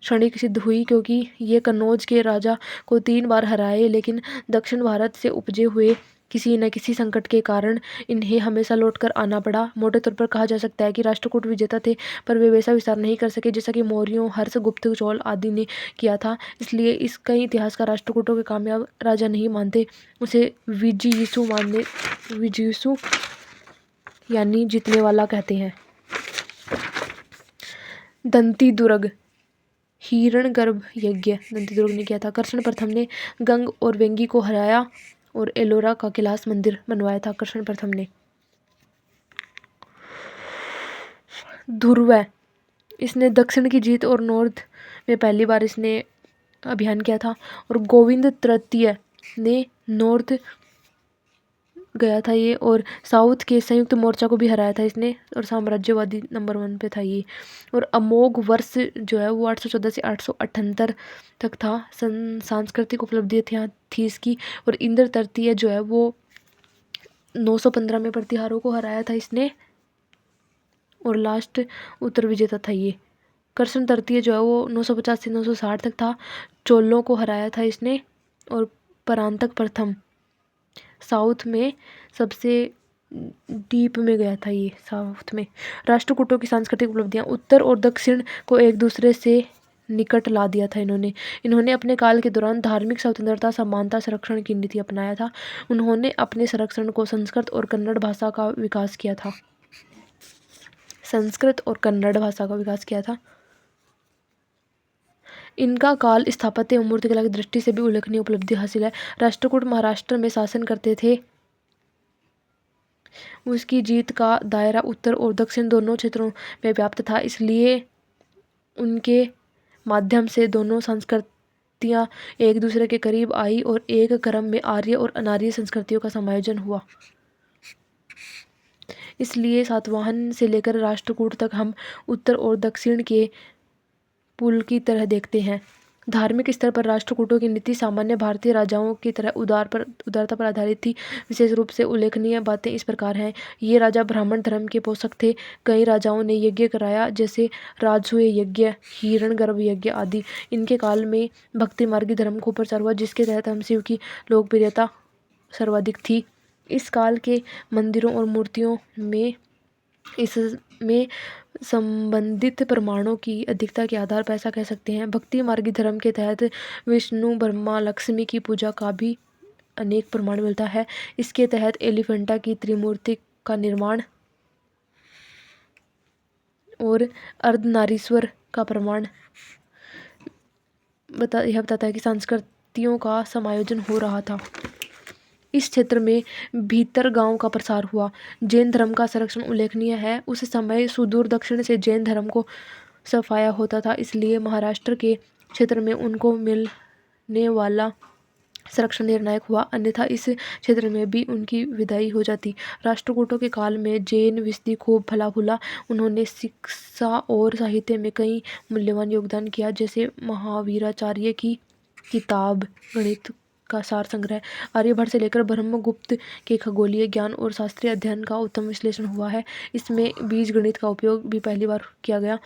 क्षणिक सिद्ध हुई, क्योंकि ये कन्नौज के राजा को 3 बार हराए, लेकिन दक्षिण भारत से उपजे हुए किसी न किसी संकट के कारण इन्हें हमेशा लौट कर आना पड़ा। मोटे तौर पर कहा जा सकता है कि राष्ट्रकूट विजेता थे, पर वे वैसा विस्तार नहीं कर सके जैसा कि मौर्यों, हर्ष, गुप्त, चोल आदि ने किया था। इसलिए इस कई इतिहासकार राष्ट्रकूटों के कामयाब राजा नहीं मानते, उसे विजयीसु यानी जीतने वाला कहते हैं। दंती दुर्ग, हिरण्यगर्भ यज्ञ दंती दुर्ग ने किया था। कृष्ण प्रथम ने गंग और वेंगी को हराया और एलोरा का कैलाश मंदिर बनवाया था कृष्ण प्रथम ने। ध्रुव, इसने दक्षिण की जीत और नॉर्थ में पहली बार इसने अभियान किया था। और गोविंद तृतीय ने नॉर्थ गया था ये, और साउथ के संयुक्त मोर्चा को भी हराया था इसने, और साम्राज्यवादी नंबर 1 पे था ये। और अमोघ वर्ष जो है वो 814 से 878 तक था। सांस्कृतिक उपलब्धि थी इसकी। और इंद्र तृतीय जो है वो 915 में प्रतिहारों को हराया था इसने, और लास्ट उत्तर विजेता था ये। कृष्ण तृतीय जो है वो 950 से 960 तक था। चोलों को हराया था इसने। और परांतक प्रथम साउथ में सबसे डीप में गया था ये, साउथ में। राष्ट्रकूटों की सांस्कृतिक उपलब्धियां, उत्तर और दक्षिण को एक दूसरे से निकट ला दिया था इन्होंने अपने काल के दौरान धार्मिक स्वतंत्रता, समानता, संरक्षण की नीति अपनाया था। उन्होंने अपने संरक्षण को संस्कृत और कन्नड़ भाषा का विकास किया था। संस्कृत और कन्नड़ भाषा का विकास किया था। इनका काल स्थापत्य एवं मूर्तिकला की दृष्टि से भी उल्लेखनीय उपलब्धि हासिल है। राष्ट्रकूट महाराष्ट्र में शासन करते थे। उसकी जीत का दायरा उत्तर और दक्षिण दोनों क्षेत्रों में व्याप्त था, इसलिए उनके माध्यम से दोनों संस्कृतियां एक दूसरे के करीब आई और एक क्रम में आर्य और अनार्य संस्कृतियों का समायोजन हुआ। इसलिए सातवाहन से लेकर राष्ट्रकूट तक हम उत्तर और दक्षिण के पुल की तरह देखते हैं। धार्मिक स्तर पर राष्ट्रकूटों की नीति सामान्य भारतीय राजाओं की तरह उदारता पर आधारित थी। विशेष रूप से उल्लेखनीय बातें इस प्रकार हैं। ये राजा ब्राह्मण धर्म के पोषक थे। कई राजाओं ने यज्ञ कराया, जैसे राजसूय यज्ञ, हिरण्यगर्भ यज्ञ आदि। इनके काल में भक्ति मार्गी धर्म को प्रचार हुआ, जिसके तहत हम शिव की लोकप्रियता सर्वाधिक थी। इस काल के मंदिरों और मूर्तियों में इसमें संबंधित प्रमाणों की अधिकता के आधार पर ऐसा कह सकते हैं। भक्ति मार्गी धर्म के तहत विष्णु, ब्रह्मा, लक्ष्मी की पूजा का भी अनेक प्रमाण मिलता है। इसके तहत एलिफेंटा की त्रिमूर्ति का निर्माण और अर्धनारीश्वर का प्रमाण यह बताता है कि संस्कृतियों का समायोजन हो रहा था। इस क्षेत्र में भीतर गांव का प्रसार हुआ। जैन धर्म का संरक्षण उल्लेखनीय है। उस समय सुदूर दक्षिण से जैन धर्म को सफाया होता था, इसलिए महाराष्ट्र के क्षेत्र में उनको मिलने वाला संरक्षण निर्णायक हुआ, अन्यथा इस क्षेत्र में भी उनकी विदाई हो जाती। राष्ट्रकूटों के काल में जैन विस्ती खूब फला फूला। उन्होंने शिक्षा और साहित्य में कई मूल्यवान योगदान किया, जैसे महावीराचार्य की किताब गणित का सार संग्रह, आर्यभट्ट से लेकर ब्रह्मगुप्त के खगोलीय ज्ञान और शास्त्रीय अध्ययन का उत्तम विश्लेषण हुआ है। इसमें बीज गणित का उपयोग भी पहली बार किया गया।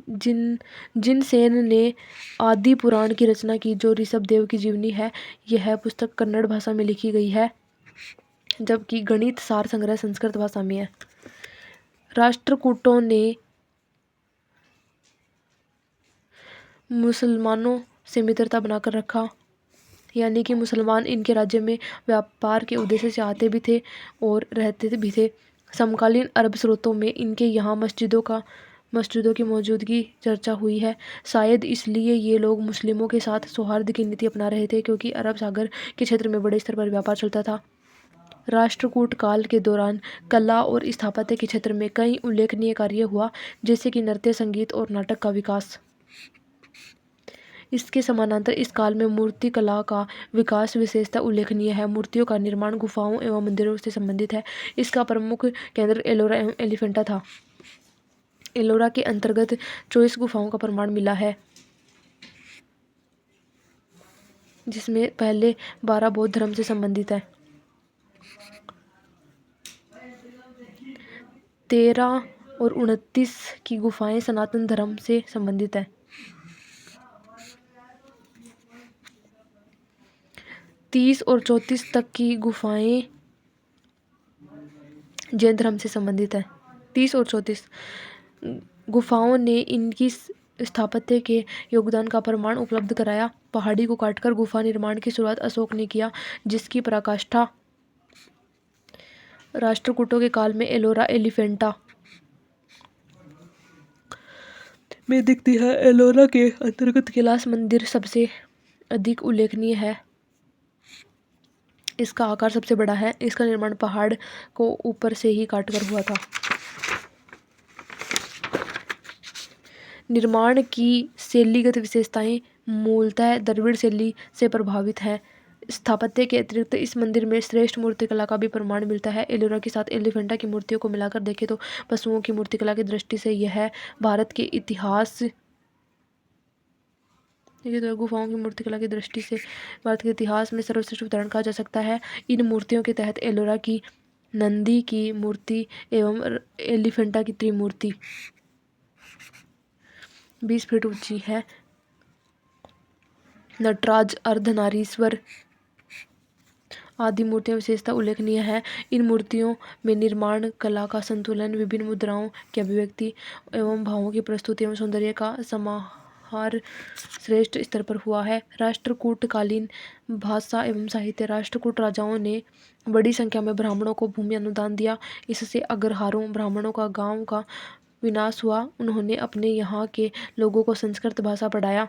जिनसेन ने आदि पुराण की रचना की, जो ऋषभ देव की जीवनी है। यह पुस्तक कन्नड़ भाषा में लिखी गई है, जबकि गणित सार संग्रह संस्कृत भाषा में है। राष्ट्रकूटों ने मुसलमानों से मित्रता बनाकर रखा, यानी कि मुसलमान इनके राज्य में व्यापार के उद्देश्य से आते भी थे और रहते भी थे। समकालीन अरब स्रोतों में इनके यहाँ मस्जिदों की मौजूदगी चर्चा हुई है। शायद इसलिए ये लोग मुस्लिमों के साथ सौहार्द की नीति अपना रहे थे, क्योंकि अरब सागर के क्षेत्र में बड़े स्तर पर व्यापार चलता था। राष्ट्रकूट काल के दौरान कला और स्थापत्य के क्षेत्र में कई उल्लेखनीय कार्य हुआ, जैसे कि नृत्य, संगीत और नाटक का विकास। इसके समानांतर इस काल में मूर्ति कला का विकास विशेषतः उल्लेखनीय है। मूर्तियों का निर्माण गुफाओं एवं मंदिरों से संबंधित है। इसका प्रमुख केंद्र एलोरा एवं एलिफेंटा था। एलोरा के अंतर्गत 24 गुफाओं का प्रमाण मिला है, जिसमें पहले 12 बौद्ध धर्म से संबंधित है। 13 और 29 की गुफाएं सनातन धर्म से संबंधित है। 30 और 34 तक की गुफाएं जैन धर्म से संबंधित है। 30 और 34 गुफाओं ने इनकी स्थापत्य के योगदान का प्रमाण उपलब्ध कराया। पहाड़ी को काटकर गुफा निर्माण की शुरुआत अशोक ने किया, जिसकी पराकाष्ठा राष्ट्रकूटों के काल में एलोरा एलिफेंटा में दिखती है। एलोरा के अंतर्गत कैलाश मंदिर सबसे अधिक उल्लेखनीय है। इसका आकार सबसे बड़ा है। इसका निर्माण पहाड़ को ऊपर से ही काटकर हुआ था। निर्माण की शैलीगत विशेषताएं मूलतः द्रविड़ शैली से प्रभावित है। स्थापत्य के अतिरिक्त इस मंदिर में श्रेष्ठ मूर्तिकला का भी प्रमाण मिलता है। एलोरा के साथ एलिफेंटा की मूर्तियों को मिलाकर देखें तो पशुओं की मूर्तिकला की दृष्टि से यह भारत के इतिहास गुफाओं की मूर्तिकला की दृष्टि से भारत के इतिहास में सर्वश्रेष्ठ उदाहरण कहा जा सकता है। इन मूर्तियों के तहत एलोरा की नंदी की मूर्ति एवं एलिफेंटा की त्रिमूर्ति 20 फीट ऊंची है। नटराज, अर्धनारीश्वर आदि मूर्तियां विशेषता उल्लेखनीय है। इन मूर्तियों में निर्माण कला का संतुलन, विभिन्न मुद्राओं की अभिव्यक्ति एवं भावों की प्रस्तुति एवं सौंदर्य का समाहार श्रेष्ठ स्तर पर हुआ है। राष्ट्रकूटकालीन भाषा एवं साहित्य। राष्ट्रकूट राजाओं ने बड़ी संख्या में ब्राह्मणों को भूमि अनुदान दिया। इससे अग्रहारों ब्राह्मणों का गांव का विनाश हुआ। उन्होंने अपने यहाँ के लोगों को संस्कृत भाषा पढ़ाया।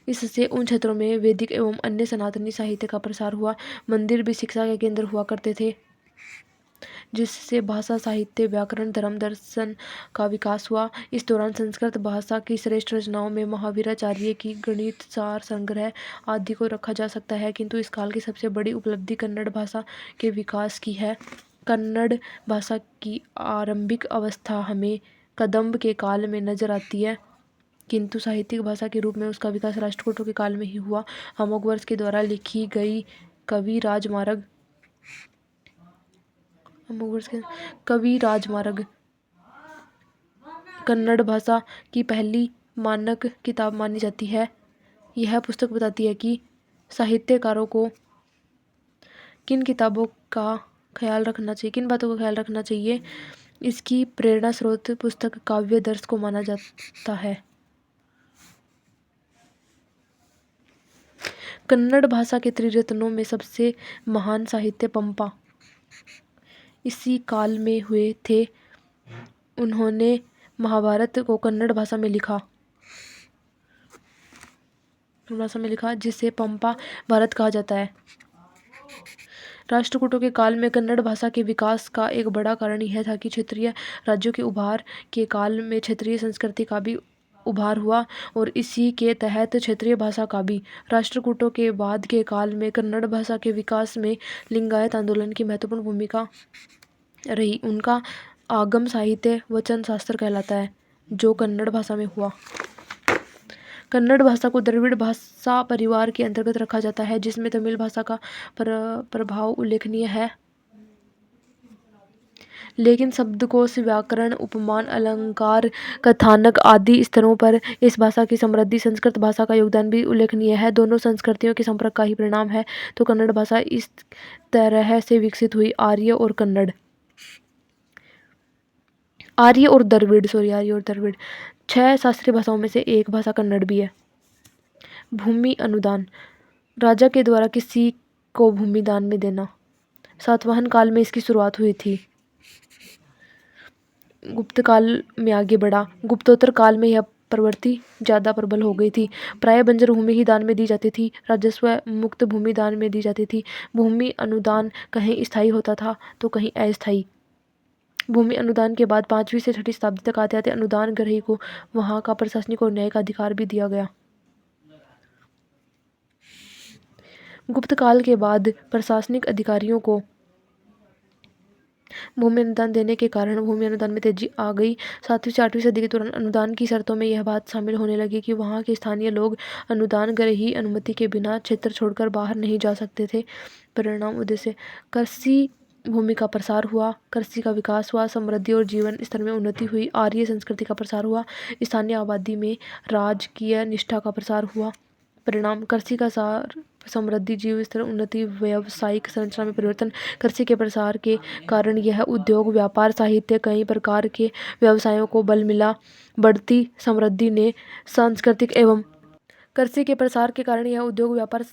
इससे उन क्षेत्रों में वैदिक एवं अन्य सनातनी साहित्य का प्रसार हुआ। मंदिर भी शिक्षा के केंद्र हुआ करते थे, जिससे भाषा, साहित्य, व्याकरण, धर्म, दर्शन का विकास हुआ। इस दौरान संस्कृत भाषा की श्रेष्ठ रचनाओं में महावीराचार्य की गणित सार संग्रह आदि को रखा जा सकता है। किंतु इस काल की सबसे बड़ी उपलब्धि कन्नड़ भाषा के विकास की है। कन्नड़ भाषा की आरंभिक अवस्था हमें कदंब के काल में नजर आती है, किंतु साहित्यिक भाषा के रूप में उसका विकास राष्ट्रकूटों के काल में ही हुआ। अमोघवर्ष के द्वारा लिखी गई कवि राजमार्ग कन्नड़ भाषा की पहली मानक किताब मानी जाती है। यह पुस्तक बताती है कि साहित्यकारों को किन बातों का ख्याल रखना चाहिए। इसकी प्रेरणा स्रोत पुस्तक काव्य दर्श को माना जाता है। कन्नड़ भाषा के त्रिरत्नों में सबसे महान साहित्य पंपा इसी काल में हुए थे। उन्होंने महाभारत को कन्नड़ भाषा में लिखा, जिसे पंपा भारत कहा जाता है। राष्ट्रकूटों के काल में कन्नड़ भाषा के विकास का एक बड़ा कारण यह था कि क्षेत्रीय राज्यों के उभार के काल में क्षेत्रीय संस्कृति का भी उभार हुआ और इसी के तहत क्षेत्रीय भाषा का भी। राष्ट्रकूटों के बाद के काल में कन्नड़ भाषा के विकास में लिंगायत आंदोलन की महत्वपूर्ण भूमिका रही। उनका आगम साहित्य वचन शास्त्र कहलाता है, जो कन्नड़ भाषा में हुआ। कन्नड़ भाषा को द्रविड़ भाषा परिवार के अंतर्गत रखा जाता है, जिसमें तमिल भाषा का प्रभाव उल्लेखनीय है। लेकिन शब्दकोश, व्याकरण, उपमान, अलंकार, कथानक आदि स्तरों पर इस भाषा की समृद्धि संस्कृत भाषा का योगदान भी उल्लेखनीय है। दोनों संस्कृतियों के संपर्क का ही परिणाम है तो कन्नड़ भाषा इस तरह से विकसित हुई। आर्य और द्रविड़ 6 शास्त्रीय भाषाओं में से एक भाषा कन्नड़ भी है। भूमि अनुदान। राजा के द्वारा किसी को भूमि दान में देना। सातवाहन काल में इसकी शुरुआत हुई थी। गुप्त काल में आगे बढ़ा। गुप्तोत्तर काल में यह प्रवृत्ति ज़्यादा प्रबल हो गई थी। प्राय बंजर भूमि ही दान में दी जाती थी। राजस्व मुक्त भूमि दान में दी जाती थी। भूमि अनुदान कहीं स्थायी होता था तो कहीं अस्थायी। भूमि अनुदान के बाद 5वीं से 6वीं शताब्दी तक आते आते अनुदान ग्रही को वहाँ का प्रशासनिक और न्यायिक अधिकार भी दिया गया। गुप्त काल के बाद प्रशासनिक अधिकारियों को भूमि अनुदान देने के कारण भूमि अनुदान में तेजी आ गई। 7वीं से 8वीं सदी के दौरान अनुदान की शर्तों में यह बात शामिल होने लगी कि वहाँ के स्थानीय लोग अनुदान ग्रही अनुमति के बिना क्षेत्र छोड़कर बाहर नहीं जा सकते थे। परिणाम उद्देश्य कृषि भूमि का प्रसार हुआ, कृषि का विकास हुआ, समृद्धि और जीवन स्तर में उन्नति हुई, आर्य संस्कृति का प्रसार हुआ, स्थानीय आबादी में राजकीय निष्ठा का प्रसार हुआ। परिणाम कृषि का सार, समृद्धि, जीव स्तर उन्नति, व्यावसायिक संरचना में परिवर्तन। कृषि के प्रसार के कारण यह उद्योग, व्यापार, साहित्य, कई प्रकार के व्यवसायों को बल मिला। बढ़ती समृद्धि ने सांस्कृतिक एवं कृषि के प्रसार के कारण यह उद्योग, व्यापार,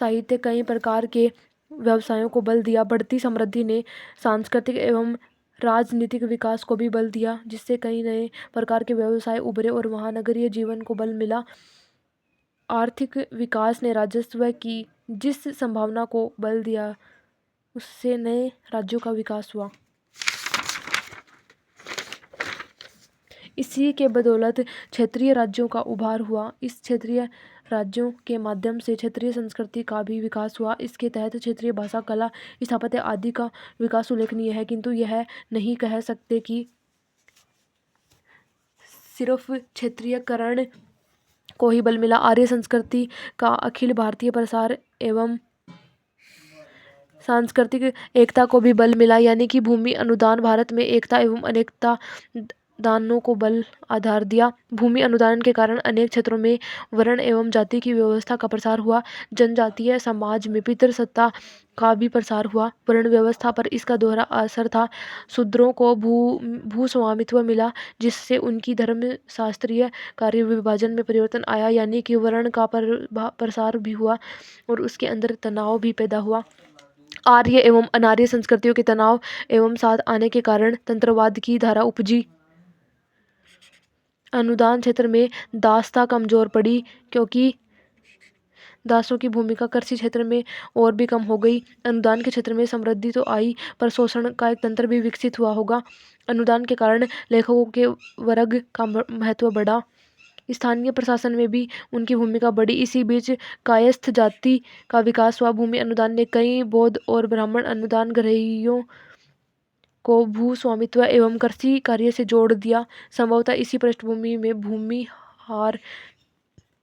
साहित्य, कई प्रकार के व्यवसायों को बल दिया। बढ़ती समृद्धि ने सांस्कृतिक एवं राजनीतिक विकास को भी बल दिया, जिससे कई नए प्रकार के व्यवसाय उभरे और महानगरीय जीवन को बल मिला। आर्थिक विकास ने राजस्व की जिस संभावना को बल दिया, उससे नए राज्यों का विकास हुआ। इसी के बदौलत क्षेत्रीय राज्यों का उभार हुआ। इस क्षेत्रीय राज्यों के माध्यम से क्षेत्रीय संस्कृति का भी विकास हुआ। इसके तहत क्षेत्रीय भाषा, कला, स्थापत्य आदि का विकास उल्लेखनीय है। किंतु यह नहीं कह सकते कि सिर्फ क्षेत्रीयकरण को ही बल मिला। आर्य संस्कृति का अखिल भारतीय प्रसार एवं सांस्कृतिक एकता को भी बल मिला, यानी कि भूमि अनुदान भारत में एकता एवं अनेकता दानों को बल आधार दिया। भूमि अनुदान के कारण अनेक क्षेत्रों में वर्ण एवं जाति की व्यवस्था का प्रसार हुआ। जनजातीय समाज में पितृसत्ता का भी प्रसार हुआ। वर्ण व्यवस्था पर इसका दोहरा असर था। शूद्रों को भूस्वामित्व मिला, जिससे उनकी धर्मशास्त्रीय कार्य विभाजन में परिवर्तन आया, यानी कि वर्ण का प्रसार भी हुआ और उसके अंदर तनाव भी पैदा हुआ। आर्य एवं अनार्य संस्कृतियों के तनाव एवं साथ आने के कारण तंत्रवाद की धारा उपजी। अनुदान क्षेत्र में दासता कमजोर पड़ी, क्योंकि दासों की भूमिका कृषि क्षेत्र में और भी कम हो गई। अनुदान के क्षेत्र में समृद्धि तो आई, पर शोषण का एक तंत्र भी विकसित हुआ होगा। अनुदान के कारण लेखकों के वर्ग का महत्व बढ़ा। स्थानीय प्रशासन में भी उनकी भूमिका बढ़ी। इसी बीच कायस्थ जाति का विकास हुआ। भूमि अनुदान ने कई बौद्ध और ब्राह्मण अनुदान ग्रहियों को भूस्वामित्व एवं कृषि कार्य से जोड़ दिया। संभवतः इसी पृष्ठभूमि में भूमिहार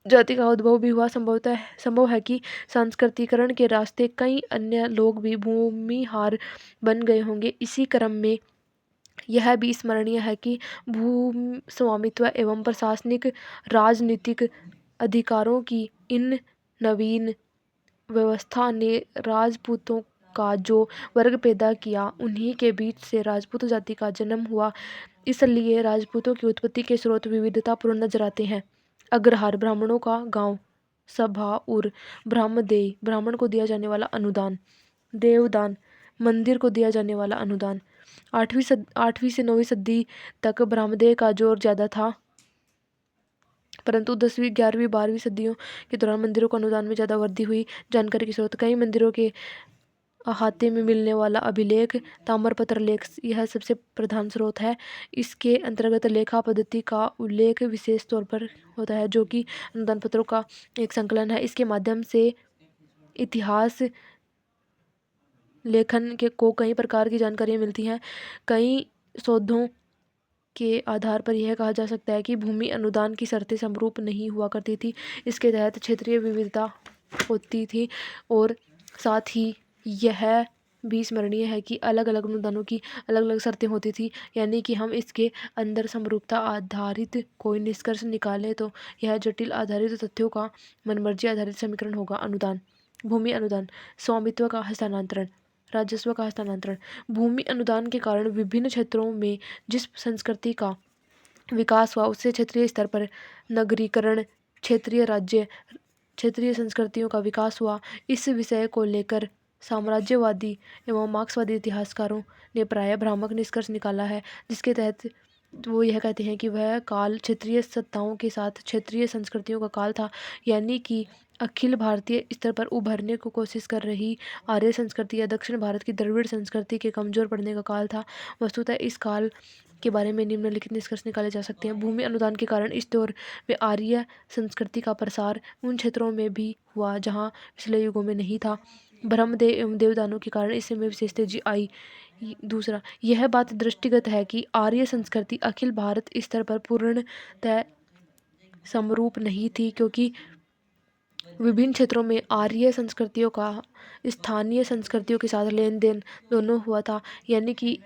जाति का उद्भव भी हुआ। संभव है कि सांस्कृतिकरण के रास्ते कई अन्य लोग भी भूमिहार बन गए होंगे। इसी क्रम में यह भी स्मरणीय है कि भूस्वामित्व एवं प्रशासनिक राजनीतिक अधिकारों की इन नवीन व्यवस्था ने राजपूतों का जो वर्ग पैदा किया, उन्हीं के बीच से राजपूत जाति का जन्म हुआ। इसलिए राजपूतों की उत्पत्ति के स्रोत विविधतापूर्ण नजर आते हैं। अग्रहार ब्राह्मणों का गांव, सभाउर ब्रह्मदेय ब्राह्मण को दिया जाने वाला अनुदान, देवदान मंदिर को दिया जाने वाला अनुदान। 8वीं से 9वीं सदी तक ब्रह्मदेय का जोर ज्यादा था, परंतु 10वीं, 11वीं, 12वीं सदियों के दौरान मंदिरों को अनुदान में ज्यादा वृद्धि हुई। जानकारी के स्रोत: कई मंदिरों के अहाते में मिलने वाला अभिलेख ताम्रपत्र लेख यह सबसे प्रधान स्रोत है। इसके अंतर्गत लेखा पद्धति का उल्लेख विशेष तौर पर होता है, जो कि अनुदान पत्रों का एक संकलन है। इसके माध्यम से इतिहास लेखन को कई प्रकार की जानकारियाँ मिलती हैं। कई शोधों के आधार पर यह कहा जा सकता है कि भूमि अनुदान की शर्तें समरूप नहीं हुआ करती थी। इसके तहत क्षेत्रीय विविधता होती थी और साथ ही यह भी स्मरणीय है कि अलग अलग अनुदानों की अलग अलग शर्तें होती थी, यानी कि हम इसके अंदर समरूपता आधारित कोई निष्कर्ष निकालें तो यह जटिल आधारित तथ्यों का मनमर्जी आधारित समीकरण होगा। अनुदान, भूमि अनुदान, स्वामित्व का हस्तांतरण, राजस्व का हस्तांतरण। भूमि अनुदान के कारण विभिन्न क्षेत्रों में जिस संस्कृति का विकास हुआ, उससे क्षेत्रीय स्तर पर नगरीकरण, क्षेत्रीय राज्य, क्षेत्रीय संस्कृतियों का विकास हुआ। इस विषय को लेकर साम्राज्यवादी एवं मार्क्सवादी इतिहासकारों ने प्रायः भ्रामक निष्कर्ष निकाला है, जिसके तहत वो यह कहते हैं कि वह काल क्षेत्रीय सत्ताओं के साथ क्षेत्रीय संस्कृतियों का काल था, यानी कि अखिल भारतीय स्तर पर उभरने को कोशिश कर रही आर्य संस्कृति या दक्षिण भारत की द्रविड़ संस्कृति के कमजोर पड़ने का काल था। वस्तुतः इस काल के बारे में निम्नलिखित निष्कर्ष निकाले जा सकते हैं। भूमि अनुदान के कारण इस दौर में आर्य संस्कृति का प्रसार उन क्षेत्रों में भी हुआ जहाँ पिछले युगों में नहीं था। ब्रह्मदेव एवं देवदानों के कारण इसमें विशेष तेजी आई। दूसरा, यह बात दृष्टिगत है कि आर्य संस्कृति अखिल भारत स्तर पर पूर्णतः समरूप नहीं थी, क्योंकि विभिन्न क्षेत्रों में आर्य संस्कृतियों का स्थानीय संस्कृतियों के साथ लेन देन दोनों हुआ था, यानी कि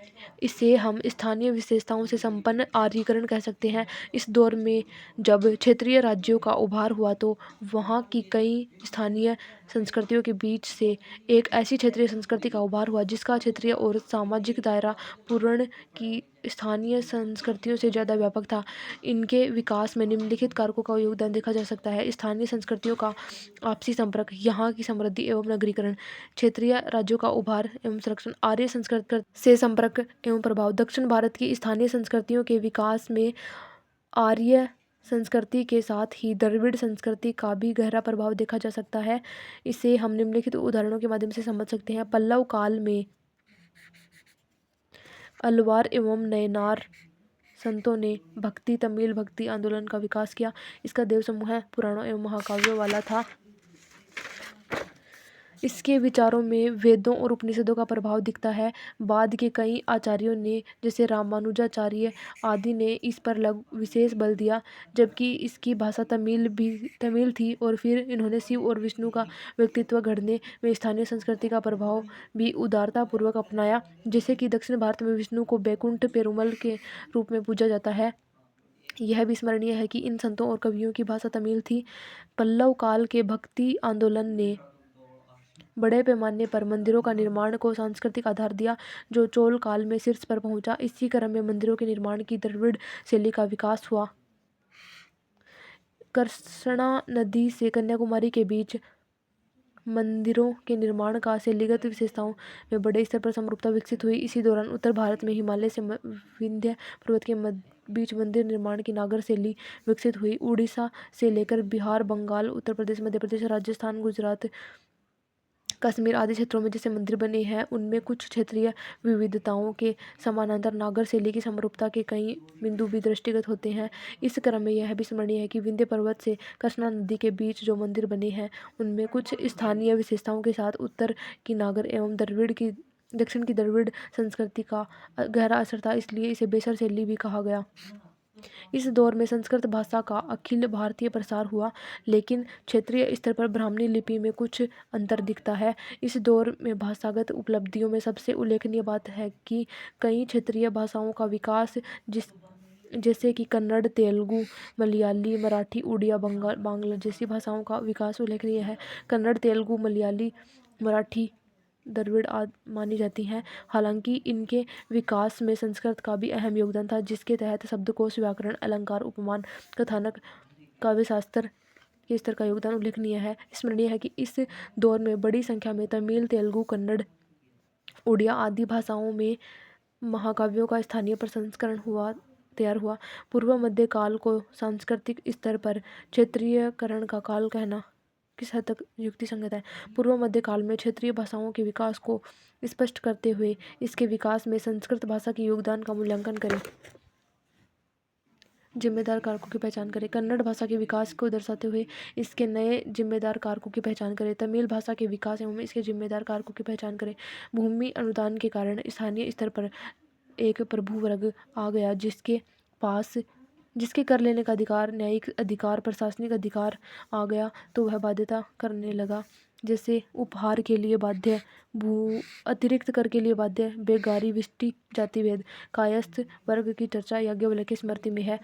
इसे हम स्थानीय विशेषताओं से संपन्न आर्यीकरण कह सकते हैं। इस दौर में जब क्षेत्रीय राज्यों का उभार हुआ तो वहाँ की कई स्थानीय संस्कृतियों के बीच से एक ऐसी क्षेत्रीय संस्कृति का उभार हुआ जिसका क्षेत्रीय और सामाजिक दायरा पूर्ण की स्थानीय संस्कृतियों से ज़्यादा व्यापक था। इनके विकास में निम्नलिखित कारकों का योगदान देखा जा सकता है: स्थानीय संस्कृतियों का आपसी संपर्क, यहाँ की समृद्धि एवं नगरीकरण, क्षेत्रीय राज्यों का उभार एवं संरक्षण, आर्य संस्कृति से संपर्क एवं प्रभाव। दक्षिण भारत की स्थानीय संस्कृतियों के विकास में आर्य संस्कृति के साथ ही द्रविड़ संस्कृति का भी गहरा प्रभाव देखा जा सकता है। इसे हम निम्नलिखित उदाहरणों के माध्यम से समझ सकते हैं। पल्लव काल में अलवार एवं नयनार संतों ने भक्ति तमिल भक्ति आंदोलन का विकास किया। इसका देव समूह पुराणों एवं महाकाव्यों वाला था। इसके विचारों में वेदों और उपनिषदों का प्रभाव दिखता है। बाद के कई आचार्यों ने जैसे रामानुजाचार्य आदि ने इस पर विशेष बल दिया, जबकि इसकी भाषा तमिल थी और फिर इन्होंने शिव और विष्णु का व्यक्तित्व गढ़ने में स्थानीय संस्कृति का प्रभाव भी उदारतापूर्वक अपनाया। जैसे कि दक्षिण भारत में विष्णु को बैकुंठ पेरुमल के रूप में पूजा जाता है। यह भी स्मरणीय है कि इन संतों और कवियों की भाषा तमिल थी। पल्लव काल के भक्ति आंदोलन ने बड़े पैमाने पर मंदिरों का निर्माण को सांस्कृतिक आधार दिया, जो चोल काल में शीर्ष पर पहुंचा। इसी क्रम में मंदिरों के निर्माण की द्रविड़ शैली का विकास हुआ। कृष्णा नदी से कन्याकुमारी के बीच मंदिरों के निर्माण का शैलीगत विशेषताओं में बड़े स्तर पर समरूपता विकसित हुई। इसी दौरान उत्तर भारत में हिमालय से विंध्य पर्वत के बीच मंदिर निर्माण की नागर शैली विकसित हुई। उड़ीसा से लेकर बिहार, बंगाल, उत्तर प्रदेश, मध्य प्रदेश, राजस्थान, गुजरात, कश्मीर आदि क्षेत्रों में जैसे मंदिर बने हैं, उनमें कुछ क्षेत्रीय विविधताओं के समानांतर नागर शैली की समरूपता के कई बिंदु भी दृष्टिगत होते हैं। इस क्रम में यह भी स्मरणीय है कि विंध्य पर्वत से कृष्णा नदी के बीच जो मंदिर बने हैं, उनमें कुछ स्थानीय विशेषताओं के साथ उत्तर की नागर एवं दक्षिण की द्रविड़ संस्कृति का गहरा असर था। इसलिए इसे बेसर शैली भी कहा गया। इस दौर में संस्कृत भाषा का अखिल भारतीय प्रसार हुआ, लेकिन क्षेत्रीय स्तर पर ब्राह्मणी लिपि में कुछ अंतर दिखता है। इस दौर में भाषागत उपलब्धियों में सबसे उल्लेखनीय बात है कि कई क्षेत्रीय भाषाओं का विकास, जैसे कि कन्नड़, तेलुगु, मलयाली, मराठी, उड़िया, बांग्ला जैसी भाषाओं का विकास उल्लेखनीय है। कन्नड़, तेलुगु, मलयाली, मराठी द्रविड़ आदि मानी जाती हैं। हालांकि इनके विकास में संस्कृत का भी अहम योगदान था, जिसके तहत शब्दकोश, व्याकरण, अलंकार, उपमान, कथानक, काव्यशास्त्र के स्तर का योगदान उल्लेखनीय है। स्मरणीय है कि इस दौर में बड़ी संख्या में तमिल, तेलुगु, कन्नड़, उड़िया आदि भाषाओं में महाकाव्यों का स्थानीय प्रसंस्करण तैयार हुआ। पूर्व मध्य काल को सांस्कृतिक स्तर पर क्षेत्रीयकरण का काल कहना किस हद तक युक्तिसंगत है? पूर्व मध्य काल में क्षेत्रीय भाषाओं के विकास को स्पष्ट करते हुए इसके विकास में संस्कृत भाषा के योगदान का मूल्यांकन करें। जिम्मेदार कारकों की पहचान करें। कन्नड़ भाषा के विकास को दर्शाते हुए इसके नए जिम्मेदार कारकों की पहचान करें। तमिल भाषा के विकास एवं इसके जिम्मेदार कारकों की पहचान करें। भूमि अनुदान के कारण स्थानीय स्तर पर एक प्रभु वर्ग आ गया, जिसके कर लेने का अधिकार, न्यायिक अधिकार, प्रशासनिक अधिकार आ गया, तो वह बाध्यता करने लगा, जैसे उपहार के लिए बाध्य, अतिरिक्त कर के लिए बाध्य, बेगारी, विष्टि, जातिभेद। कायस्थ वर्ग की चर्चा याज्ञवल्क्य की स्मृति में है।